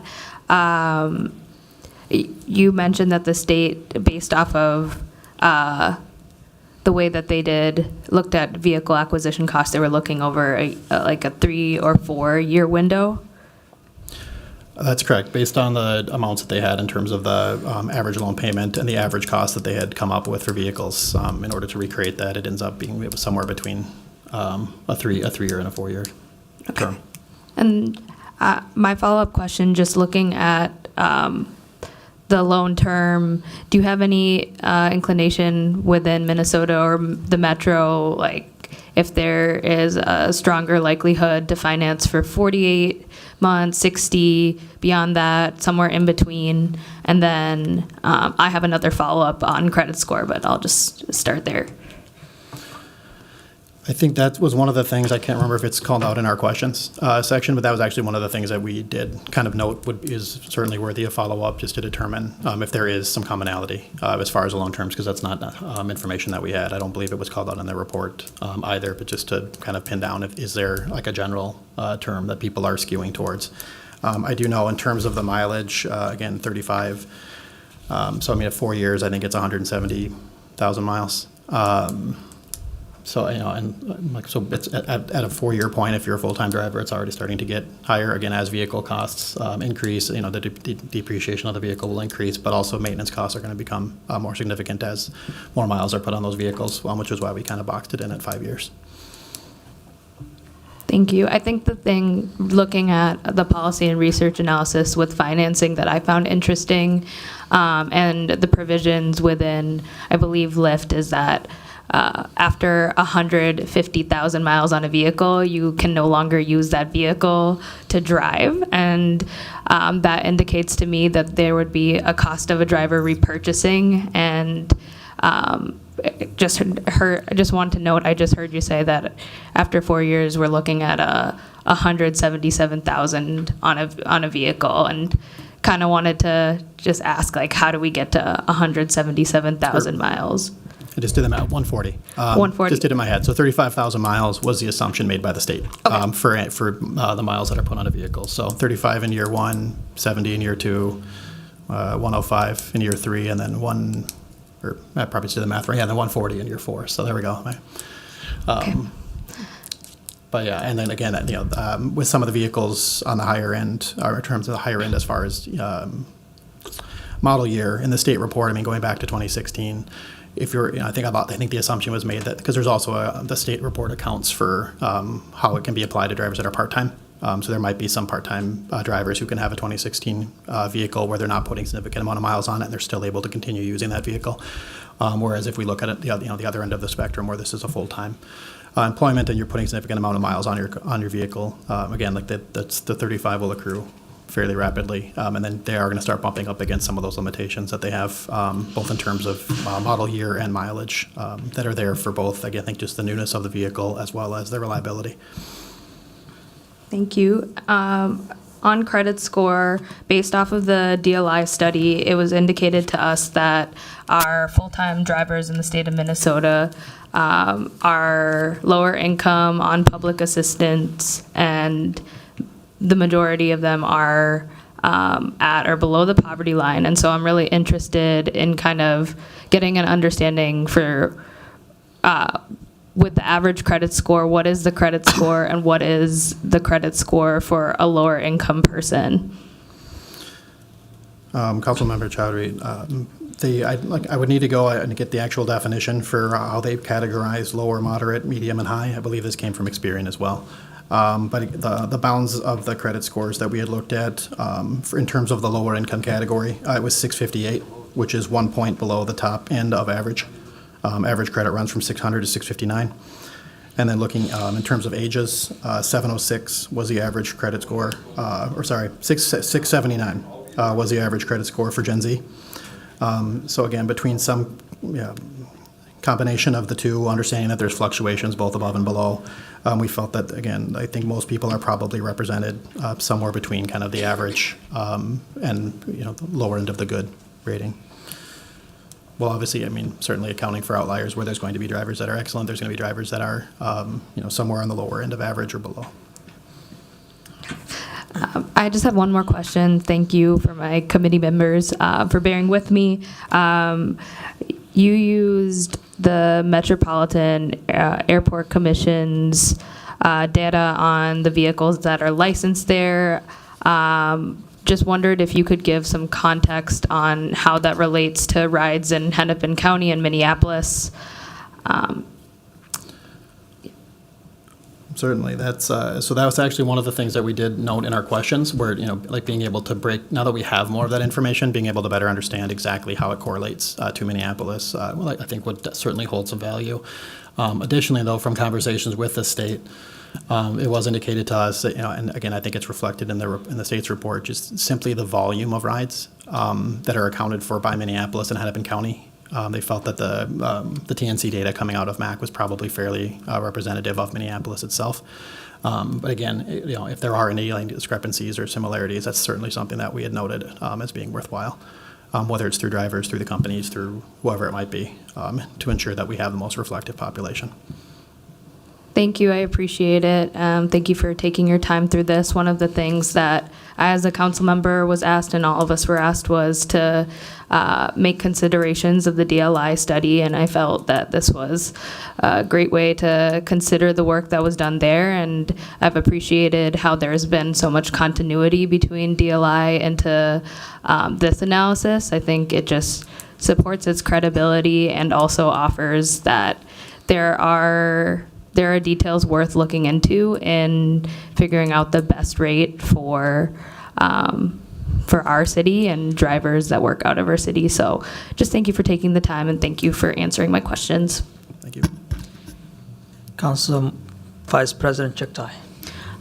You mentioned that the state, based off of the way that they looked at vehicle acquisition costs, they were looking over like a 3 or 4 year window. That's correct. Based on the amounts that they had in terms of the average loan payment and the average cost that they had come up with for vehicles, in order to recreate that, it ends up being somewhere between a 3 year and a 4 year term. And my follow-up question, just looking at the loan term, do you have any inclination within Minnesota or the metro, like if there is a stronger likelihood to finance for 48 months, 60, beyond that, somewhere in between. And then I have another follow-up on credit score, but I'll just start there. I think that was one of the things, I can't remember if it's called out in our questions section, but that was actually one of the things that we did kind of note is certainly worthy of follow-up, just to determine if there is some commonality as far as the loan terms, because that's not information that we had. I don't believe it was called out in the report either, but just to kind of pin down, is there like a general term that people are skewing towards. I do know in terms of the mileage, again, 35, so I mean, at 4 years, I think it's 170,000 miles. So, and like, so it's at a 4-year point, if you're a full-time driver, it's already starting to get higher. Again, as vehicle costs increase, the depreciation of the vehicle will increase, but also maintenance costs are going to become more significant as more miles are put on those vehicles, which is why we kind of boxed it in at 5 years. Thank you. I think the thing, looking at the policy and research analysis with financing that I found interesting, and the provisions within, I believe, LIFT, is that after 150,000 miles on a vehicle, you can no longer use that vehicle to drive. And that indicates to me that there would be a cost of a driver repurchasing. And I just wanted to note, I just heard you say that after 4 years, we're looking at 177,000 on a vehicle, and kind of wanted to just ask, like, how do we get to 177,000 miles? I just did them at 140. 140. Just did it in my head. So 35,000 miles was the assumption made by the state for the miles that are put on a vehicle. So 35 in year 1, 70 in year 2, 105 in year 3, and then I probably just did the math right. Yeah, then 140 in year 4. So there we go. Okay. But yeah, and then again, with some of the vehicles on the higher end, or in terms of the higher end as far as model year in the state report, I mean, going back to 2016, if you're, I think the assumption was made that, because there's also the state report accounts for how it can be applied to drivers that are part-time. So there might be some part-time drivers who can have a 2016 vehicle where they're not putting a significant amount of miles on it, and they're still able to continue using that vehicle. Whereas if we look at it, the other end of the spectrum, where this is a full-time employment and you're putting a significant amount of miles on your vehicle, again, like that's the 35 will accrue fairly rapidly, and then they are going to start bumping up against some of those limitations that they have, both in terms of model year and mileage that are there for both, again, I think just the newness of the vehicle as well as the reliability. Thank you. On credit score, based off of the DLI study, it was indicated to us that our full-time drivers in the state of Minnesota are lower income on public assistance, and the majority of them are at or below the poverty line. And so I'm really interested in kind of getting an understanding for, with the average credit score, what is the credit score and what is the credit score for a lower income person? Councilmember Chowdhury, I would need to go and get the actual definition for how they categorize lower, moderate, medium, and high. I believe this came from Experian as well. But the bounds of the credit scores that we had looked at in terms of the lower income category, it was 658, which is 1 point below the top end of average. Average credit runs from 600 to 659. And then looking in terms of ages, 706 was the average credit score, 679 was the average credit score for Gen Z. So again, between some combination of the two, understanding that there's fluctuations both above and below, we felt that, again, I think most people are probably represented somewhere between kind of the average and the lower end of the good rating. Well, obviously, I mean, certainly accounting for outliers where there's going to be drivers that are excellent, there's going to be drivers that are, somewhere on the lower end of average or below. I just have one more question. Thank you for my committee members for bearing with me. You used the Metropolitan Airport Commission's data on the vehicles that are licensed there. Just wondered if you could give some context on how that relates to rides in Hennepin County and Minneapolis. Certainly, so that was actually one of the things that we did note in our questions, where like being able to break, now that we have more of that information, being able to better understand exactly how it correlates to Minneapolis. I think would certainly hold some value. Additionally, though, from conversations with the state, it was indicated to us that, and again, I think it's reflected in the state's report, just simply the volume of rides that are accounted for by Minneapolis and Hennepin County. They felt that the TNC data coming out of MAC was probably fairly representative of Minneapolis itself. But again, if there are any discrepancies or similarities, that's certainly something that we had noted as being worthwhile, whether it's through drivers, through the companies, through whoever it might be, to ensure that we have the most reflective population. Thank you. I appreciate it. Thank you for taking your time through this. One of the things that I, as a council member, was asked, and all of us were asked, was to make considerations of the DLI study, and I felt that this was a great way to consider the work that was done there, and I've appreciated how there's been so much continuity between DLI into this analysis. I think it just supports its credibility and also offers that there are details worth looking into in figuring out the best rate for our city and drivers that work out of our city. So just thank you for taking the time, and thank you for answering my questions. Thank you. Council Vice President Chuktai.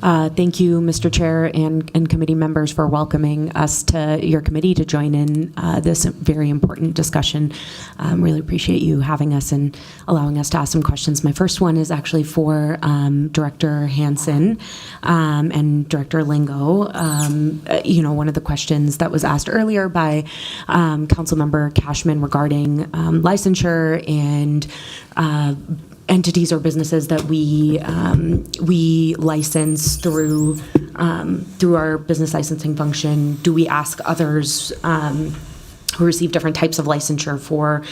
Thank you, Mr. Chair and committee members, for welcoming us to your committee to join in this very important discussion. Really appreciate you having us and allowing us to ask some questions. My first one is actually for Director Hansen and Director Lingo. One of the questions that was asked earlier by Councilmember Cashman regarding licensure and entities or businesses that we license through our business licensing function. Do we ask others who receive different types of licensure for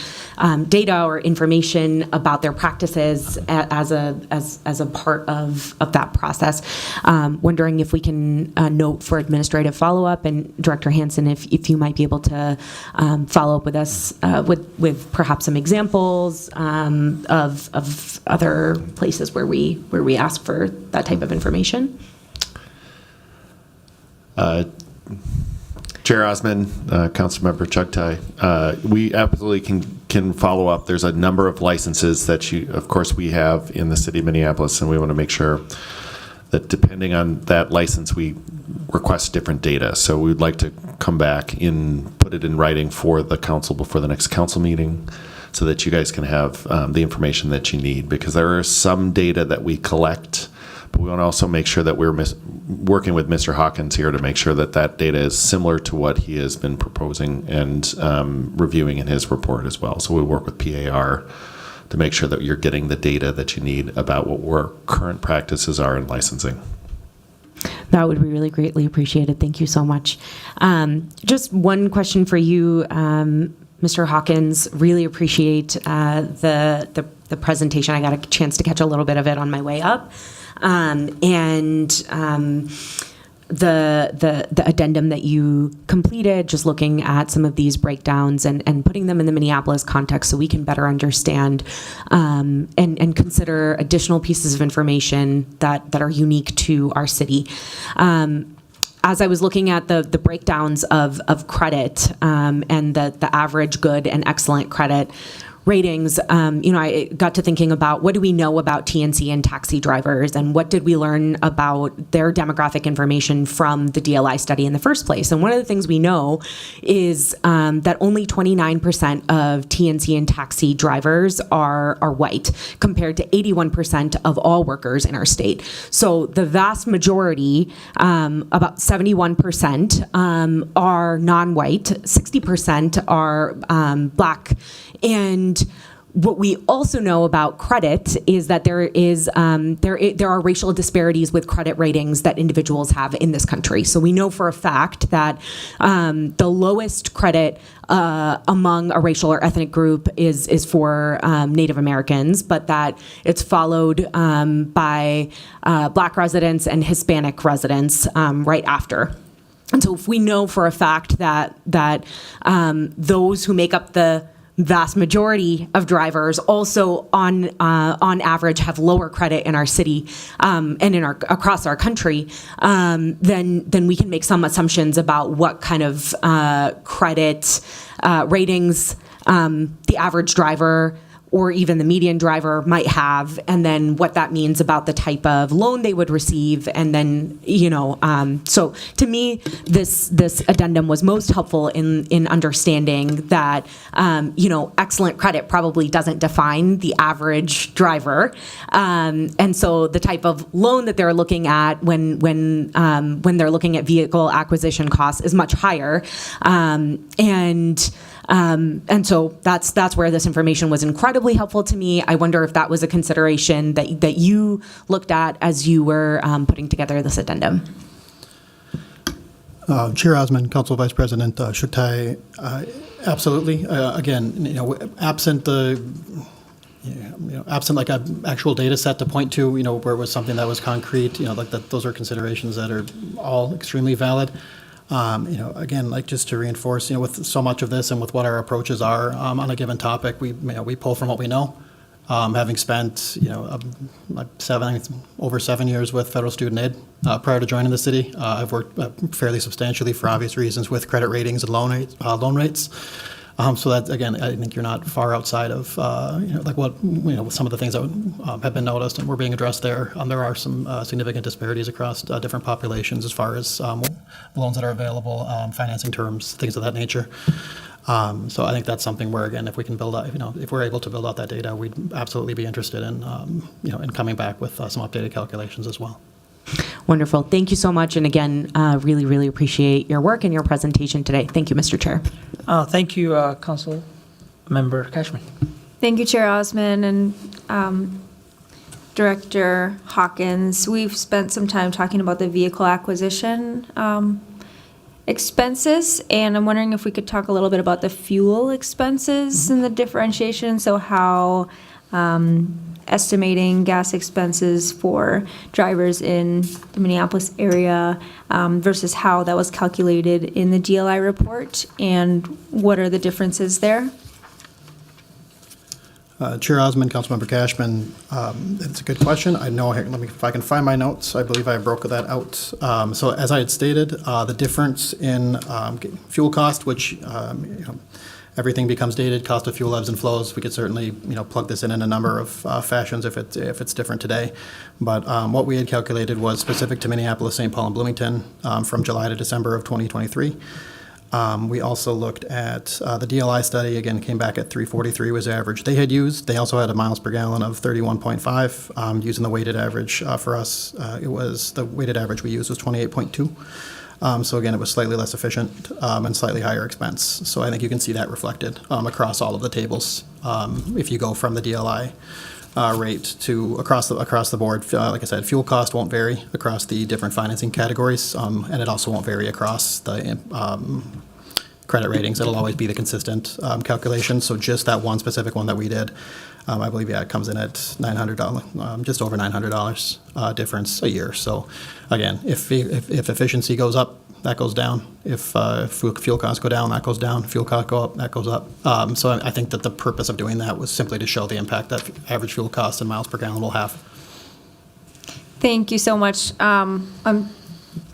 data or information about their practices as a part of that process? Wondering if we can note for administrative follow-up, and Director Hansen, if you might be able to follow up with us with perhaps some examples of other places where we ask for that type of information. Chair Osman, Councilmember Chuktai, we absolutely can follow up. There's a number of licenses that of course, we have in the city of Minneapolis, and we want to make sure that depending on that license, we request different data. So we'd like to come back put it in writing for the council before the next council meeting, so that you guys can have the information that you need, because there are some data that we collect, but we want to also make sure that we're working with Mr. Hawkins here to make sure that that data is similar to what he has been proposing and reviewing in his report as well. So we work with PAR to make sure that you're getting the data that you need about what our current practices are in licensing. That would be really greatly appreciated. Thank you so much. Just one question for you, Mr. Hawkins. Really appreciate the presentation. I got a chance to catch a little bit of it on my way up. The addendum that you completed, just looking at some of these breakdowns and putting them in the Minneapolis context so we can better understand and consider additional pieces of information that are unique to our city. As I was looking at the breakdowns of credit and the average, good, and excellent credit ratings, I got to thinking about what do we know about TNC and taxi drivers, and what did we learn about their demographic information from the DLI study in the first place. And one of the things we know is that only 29% of TNC and taxi drivers are white, compared to 81% of all workers in our state. So the vast majority, about 71%, are non-white, 60% are Black. And what we also know about credit is that there are racial disparities with credit ratings that individuals have in this country. So we know for a fact that the lowest credit among a racial or ethnic group is for Native Americans, but that it's followed by Black residents and Hispanic residents right after. And so if we know for a fact that those who make up the vast majority of drivers also on average have lower credit in our city and across our country, then we can make some assumptions about what kind of credit ratings the average driver or even the median driver might have, and then what that means about the type of loan they would receive. And then, so to me, this addendum was most helpful in understanding that, excellent credit probably doesn't define the average driver. And so the type of loan that they're looking at when they're looking at vehicle acquisition costs is much higher. And so that's where this information was incredibly helpful to me. I wonder if that was a consideration that you looked at as you were putting together this addendum. Chair Osmond, Council Vice President Shuktai, absolutely. Again, absent the, absent like an actual data set to point to, where it was something that was concrete, like that, those are considerations that are all extremely valid. Again, like just to reinforce, with so much of this and with what our approaches are on a given topic, we pull from what we know. Having spent, over 7 years with federal student aid prior to joining the city, I've worked fairly substantially for obvious reasons with credit ratings and loan rates. So that, again, I think you're not far outside of, some of the things that have been noticed and were being addressed there. There are some significant disparities across different populations as far as loans that are available, financing terms, things of that nature. So I think that's something where, again, if we can build out, if we're able to build out that data, we'd absolutely be interested in, in coming back with some updated calculations as well. Wonderful. Thank you so much. And again, really, really appreciate your work and your presentation today. Thank you, Mr. Chair. Thank you, Council Member Cashman. Thank you, Chair Osmond and Director Hawkins. We've spent some time talking about the vehicle acquisition expenses, and I'm wondering if we could talk a little bit about the fuel expenses and the differentiation. So how estimating gas expenses for drivers in the Minneapolis area versus how that was calculated in the DLI report, and what are the differences there? Chair Osmond, Councilmember Cashman, it's a good question. I know, if I can find my notes, I believe I broke that out. So as I had stated, the difference in fuel cost, which everything becomes dated, cost of fuel ebbs and flows. We could certainly, plug this in a number of fashions if it's different today. But what we had calculated was specific to Minneapolis, St. Paul, and Bloomington from July to December of 2023. We also looked at the DLI study, again, came back at 343 was the average they had used. They also had a miles per gallon of 31.5. Using the weighted average for us, the weighted average we used was 28.2. So again, it was slightly less efficient and slightly higher expense. So I think you can see that reflected across all of the tables. If you go from the DLI rate to across the board, like I said, fuel cost won't vary across the different financing categories, and it also won't vary across the credit ratings. It'll always be the consistent calculation. So just that one specific one that we did, I believe, it comes in at $900, just over $900 difference a year. So again, if efficiency goes up, that goes down. If fuel costs go down, that goes down. Fuel costs go up, that goes up. So I think that the purpose of doing that was simply to show the impact that average fuel costs and miles per gallon will have. Thank you so much.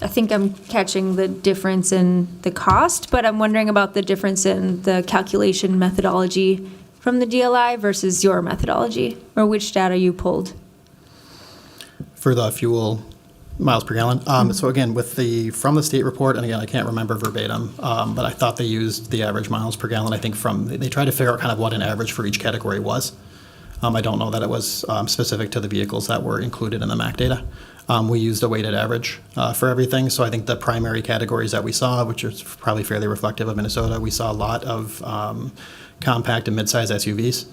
I think I'm catching the difference in the cost, but I'm wondering about the difference in the calculation methodology from the DLI versus your methodology, or which data you pulled. For the fuel miles per gallon. So again, from the state report, and again, I can't remember verbatim, but I thought they used the average miles per gallon. I think they tried to figure out kind of what an average for each category was. I don't know that it was specific to the vehicles that were included in the MAC data. We used a weighted average for everything. So I think the primary categories that we saw, which is probably fairly reflective of Minnesota, we saw a lot of compact and mid-size SUVs.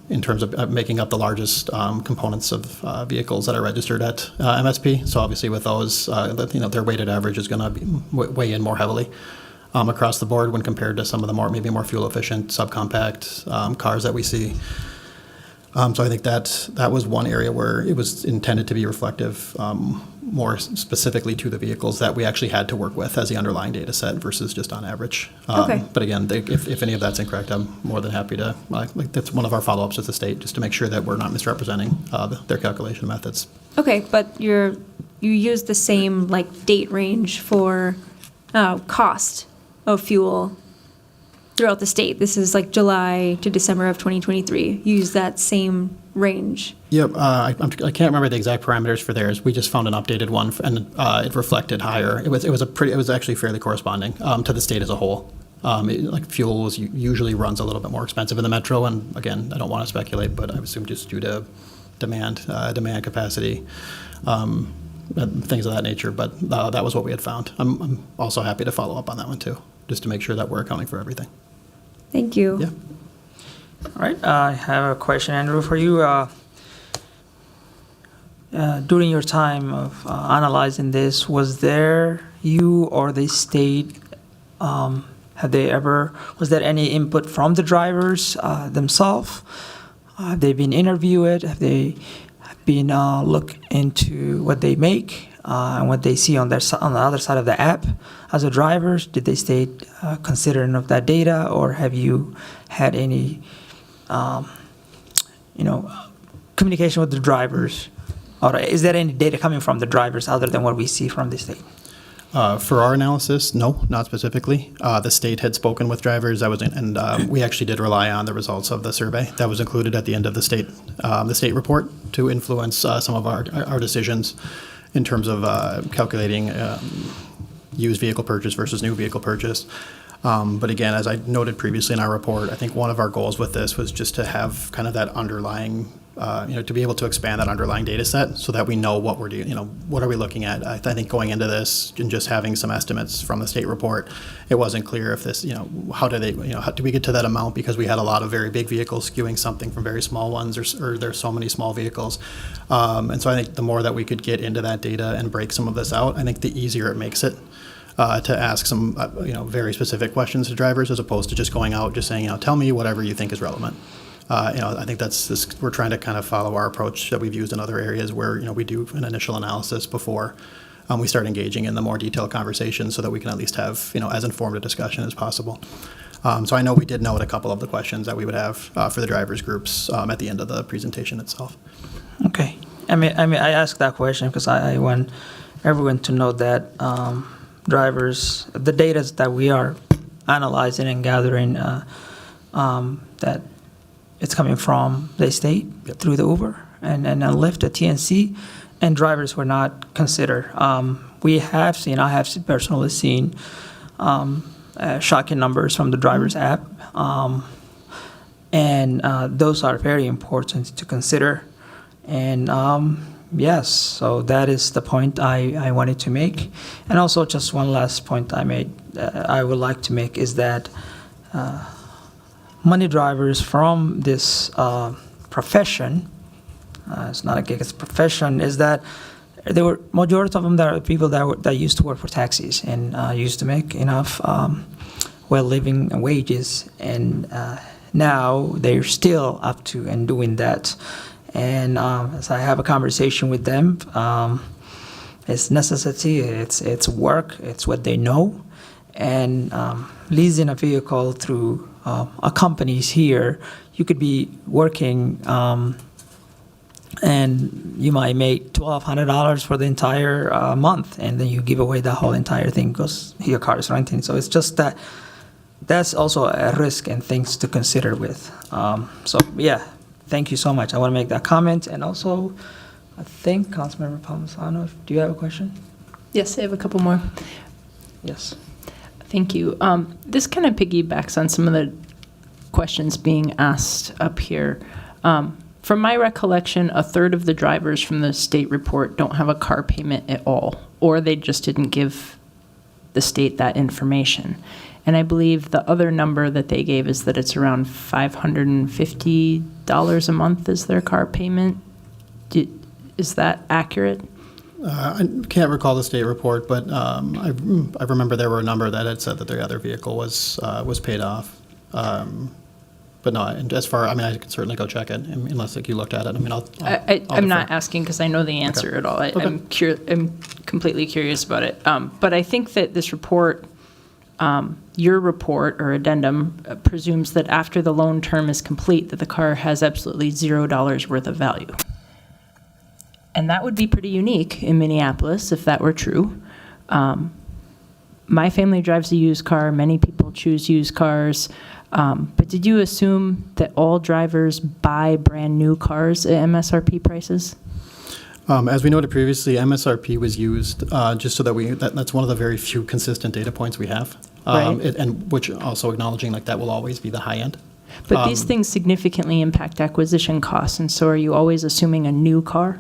In terms of making up the largest components of vehicles that are registered at MSP. So obviously with those, their weighted average is going to weigh in more heavily across the board when compared to some of the maybe more fuel efficient subcompact cars that we see. So I think that was one area where it was intended to be reflective more specifically to the vehicles that we actually had to work with as the underlying data set versus just on average. Okay. But again, if any of that's incorrect, I'm more than happy to, that's one of our follow-ups with the state, just to make sure that we're not misrepresenting their calculation methods. Okay, but you use the same date range for cost of fuel throughout the state? This is like July to December of 2023. Use that same range. Yep, I can't remember the exact parameters for theirs. We just found an updated one, and it reflected higher. It was actually fairly corresponding to the state as a whole. Like fuel usually runs a little bit more expensive in the metro, and again, I don't want to speculate, but I assume just due to demand capacity, and things of that nature. But that was what we had found. I'm also happy to follow up on that one too, just to make sure that we're accounting for everything. Thank you. Yeah. All right, I have a question, Andrew, for you. During your time of analyzing this, was there you or the state, was there any input from the drivers themselves? Have they been interviewed? Have they been look into what they make and what they see on the other side of the app as a drivers? Did the state considering of that data, or have you had any communication with the drivers? Or is there any data coming from the drivers other than what we see from the state? For our analysis, no, not specifically. The state had spoken with drivers. We actually did rely on the results of the survey that was included at the end of the state report to influence some of our decisions in terms of calculating used vehicle purchase versus new vehicle purchase. But again, as I noted previously in our report, I think one of our goals with this was just to have kind of that underlying, to be able to expand that underlying data set so that we know what we're doing, what are we looking at. I think going into this and just having some estimates from the state report, it wasn't clear if this, how do we get to that amount, because we had a lot of very big vehicles skewing something from very small ones, or there's so many small vehicles. And so I think the more that we could get into that data and break some of this out, I think the easier it makes it. To ask some, very specific questions to drivers, as opposed to just going out, just saying, tell me whatever you think is relevant. I think we're trying to kind of follow our approach that we've used in other areas where, we do an initial analysis before we start engaging in the more detailed conversations, so that we can at least have, as informed a discussion as possible. So I know we did note a couple of the questions that we would have for the drivers groups at the end of the presentation itself. Okay. I asked that question because I want everyone to know that drivers, the data that we are analyzing and gathering, that it's coming from the state through the Uber and Lyft, the TNC, and drivers were not considered. I have personally seen shocking numbers from the drivers app, and those are very important to consider. And yes, so that is the point I wanted to make. And also just one last point I would like to make is that money drivers from this profession, it's not a gig, it's a profession, is that there were majority of them that are people that used to work for taxis and used to make enough living wages, and now they're still up to and doing that. And as I have a conversation with them, it's necessity, it's work, it's what they know. And leasing a vehicle through a companies here, you could be working and you might make $1,200 for the entire month, and then you give away the whole entire thing because your car is renting. So it's just that's also a risk and things to consider with. Thank you so much. I want to make that comment. And also, I think Councilmember Palmisano, do you have a question? Yes, I have a couple more. Yes. Thank you. This kind of piggybacks on some of the questions being asked up here. From my recollection, a third of the drivers from the state report don't have a car payment at all, or they just didn't give the state that information. And I believe the other number that they gave is that it's around $550 a month is their car payment. Is that accurate? I can't recall the state report, but I remember there were a number that had said that their other vehicle was paid off. But no, as far, I can certainly go check it, unless you looked at it. I'm not asking because I know the answer at all. I'm completely curious about it. But I think that this report, your report or addendum, presumes that after the loan term is complete, that the car has absolutely $0 worth of value. And that would be pretty unique in Minneapolis if that were true. My family drives a used car. Many people choose used cars. But did you assume that all drivers buy brand new cars at MSRP prices? As we noted previously, MSRP was used just so that that's one of the very few consistent data points we have. Right. And which also acknowledging like that will always be the high end. But these things significantly impact acquisition costs, and so are you always assuming a new car?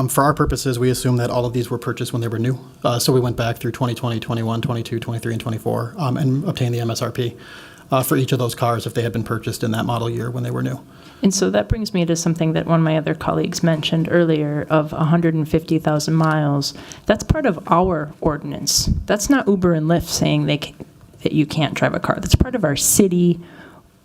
For our purposes, we assume that all of these were purchased when they were new. So we went back through 2020, 21, 22, 23, and 24 and obtained the MSRP for each of those cars if they had been purchased in that model year when they were new. And so that brings me to something that one of my other colleagues mentioned earlier of 150,000 miles. That's part of our ordinance. That's not Uber and Lyft saying that you can't drive a car. That's part of our city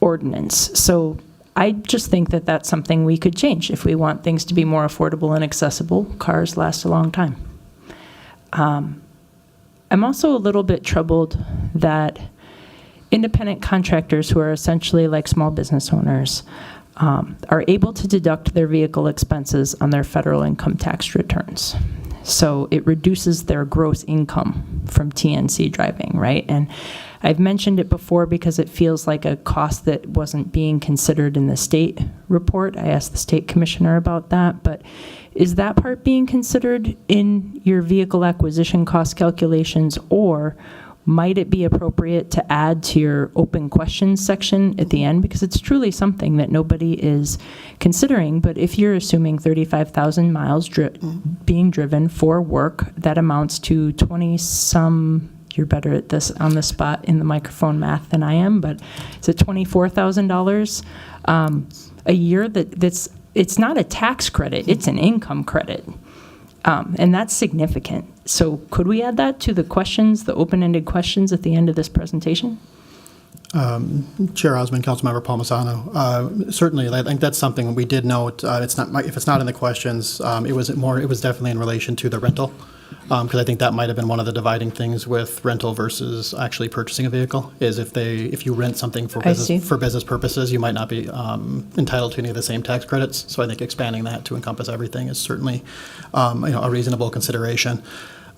ordinance. So I just think that that's something we could change if we want things to be more affordable and accessible. Cars last a long time. I'm also a little bit troubled that independent contractors who are essentially like small business owners are able to deduct their vehicle expenses on their federal income tax returns. So it reduces their gross income from TNC driving, right? And I've mentioned it before because it feels like a cost that wasn't being considered in the state report. I asked the state commissioner about that, but is that part being considered in your vehicle acquisition cost calculations, or might it be appropriate to add to your open questions section at the end? Because it's truly something that nobody is considering. But if you're assuming 35,000 miles being driven for work, that amounts to 20-some, you're better at this on the spot in the microphone math than I am, but it's $24,000 a year it's not a tax credit, it's an income credit. And that's significant. So could we add that to the questions, the open-ended questions at the end of this presentation? Chair Osmond, Councilmember Palmisano, certainly, I think that's something we did note. It's not if it's not in the questions, it was definitely in relation to the rental, because I think that might have been one of the dividing things with rental versus actually purchasing a vehicle. Is if you rent something for business purposes, you might not be entitled to any of the same tax credits. So I think expanding that to encompass everything is certainly a reasonable consideration.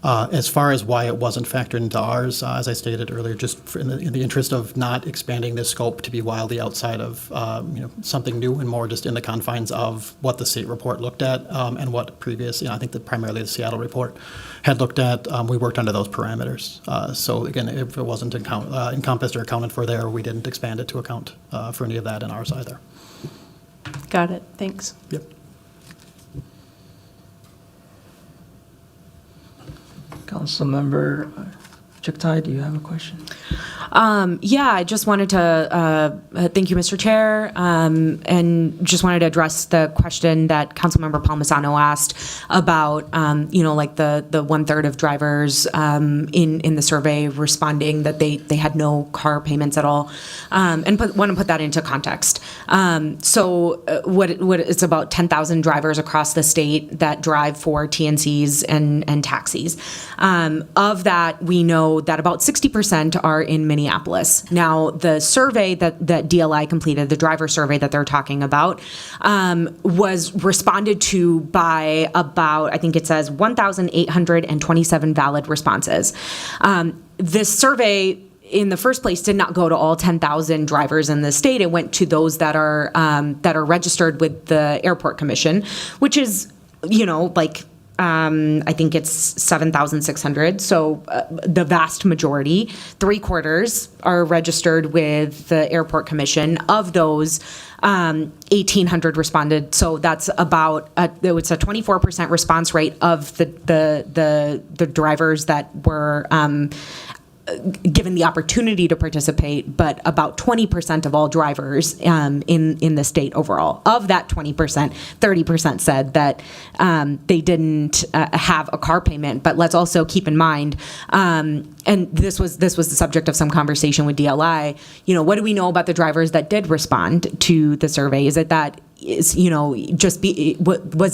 As far as why it wasn't factored into ours, as I stated earlier, just in the interest of not expanding this scope to be wildly outside of something new and more just in the confines of what the state report looked at and what previous, I think that primarily the Seattle report had looked at. We worked under those parameters. So again, if it wasn't encompassed or accounted for there, we didn't expand it to account for any of that in ours either. Got it. Thanks. Yep. Councilmember Chuktai, do you have a question? Yeah, I just wanted to thank you, Mr. Chair, and just wanted to address the question that Councilmember Palmisano asked about, like the 1/3 of drivers in the survey responding that they had no car payments at all, and want to put that into context. So what it's about 10,000 drivers across the state that drive for TNCs and taxis. Of that, we know that about 60% are in Minneapolis. Now, the survey that DLI completed, the driver survey that they're talking about, was responded to by about, I think it says 1,827 valid responses. This survey in the first place did not go to all 10,000 drivers in the state. It went to those that are registered with the Airport Commission, which is, I think it's 7,600. So the vast majority, 3/4, are registered with the Airport Commission. Of those, 1,800 responded. So that's about it's a 24% response rate of the drivers that were given the opportunity to participate, but about 20% of all drivers in the state overall. Of that 20%, 30% said that they didn't have a car payment. But let's also keep in mind, and this was the subject of some conversation with DLI. What do we know about the drivers that did respond to the survey? Was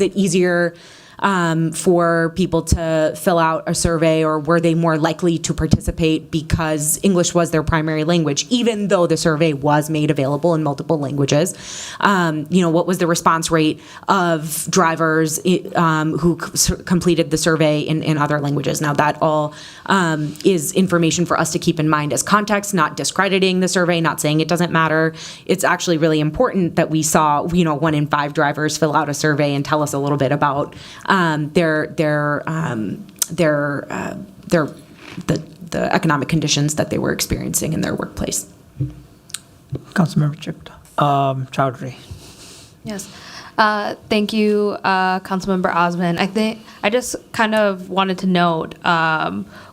it easier for people to fill out a survey, or were they more likely to participate because English was their primary language, even though the survey was made available in multiple languages? What was the response rate of drivers who completed the survey in other languages? Now, that all is information for us to keep in mind as context, not discrediting the survey, not saying it doesn't matter. It's actually really important that we saw, 1 in 5 drivers fill out a survey and tell us a little bit about the economic conditions that they were experiencing in their workplace. Councilmember Chowdhury. Yes. Thank you, Councilmember Osman. I just kind of wanted to note,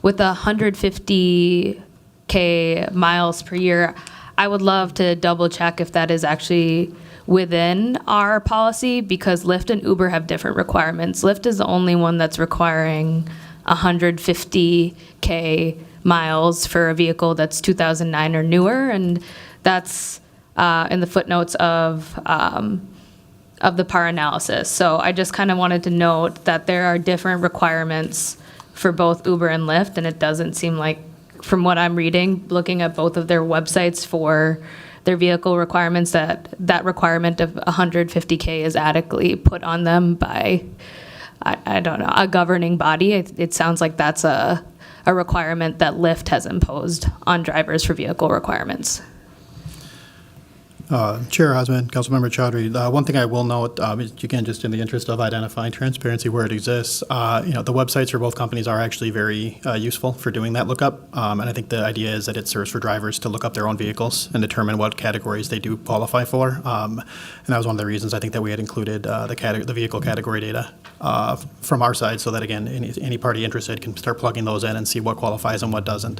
with 150K miles per year, I would love to double check if that is actually within our policy, because Lyft and Uber have different requirements. Lyft is the only one that's requiring 150K miles for a vehicle that's 2009 or newer, and that's in the footnotes of the PAR analysis. So I just kind of wanted to note that there are different requirements for both Uber and Lyft, and it doesn't seem like, from what I'm reading, looking at both of their websites for their vehicle requirements, that requirement of 150K is adequately put on them by, I don't know, a governing body. It sounds like that's a requirement that Lyft has imposed on drivers for vehicle requirements. Chair Osman, Councilmember Chowdhury, one thing I will note, again, just in the interest of identifying transparency where it exists, the websites for both companies are actually very useful for doing that lookup. And I think the idea is that it serves for drivers to look up their own vehicles and determine what categories they do qualify for. And that was one of the reasons I think that we had included the vehicle category data from our side, so that, again, any party interested can start plugging those in and see what qualifies and what doesn't.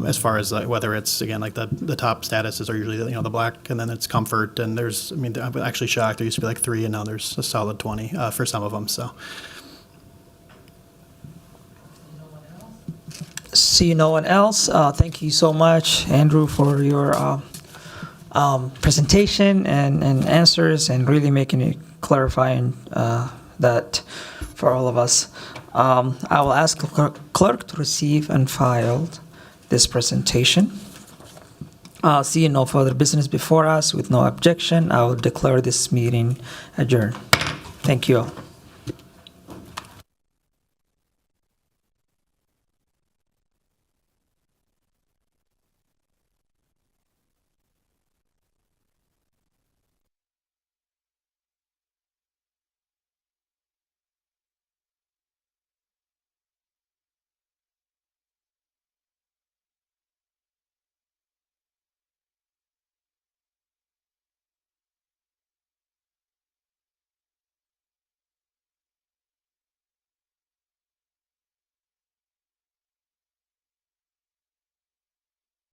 As far as whether it's, again, like the top statuses are usually the black, and then it's comfort, and I'm actually shocked, there used to be like 3 and now there's a solid 20 for some of them. So See no one else. Thank you so much, Andrew, for your presentation and answers, and really making it clarifying that for all of us. I will ask the clerk to receive and file this presentation. Seeing no further business before us, with no objection, I will declare this meeting adjourned. Thank you all.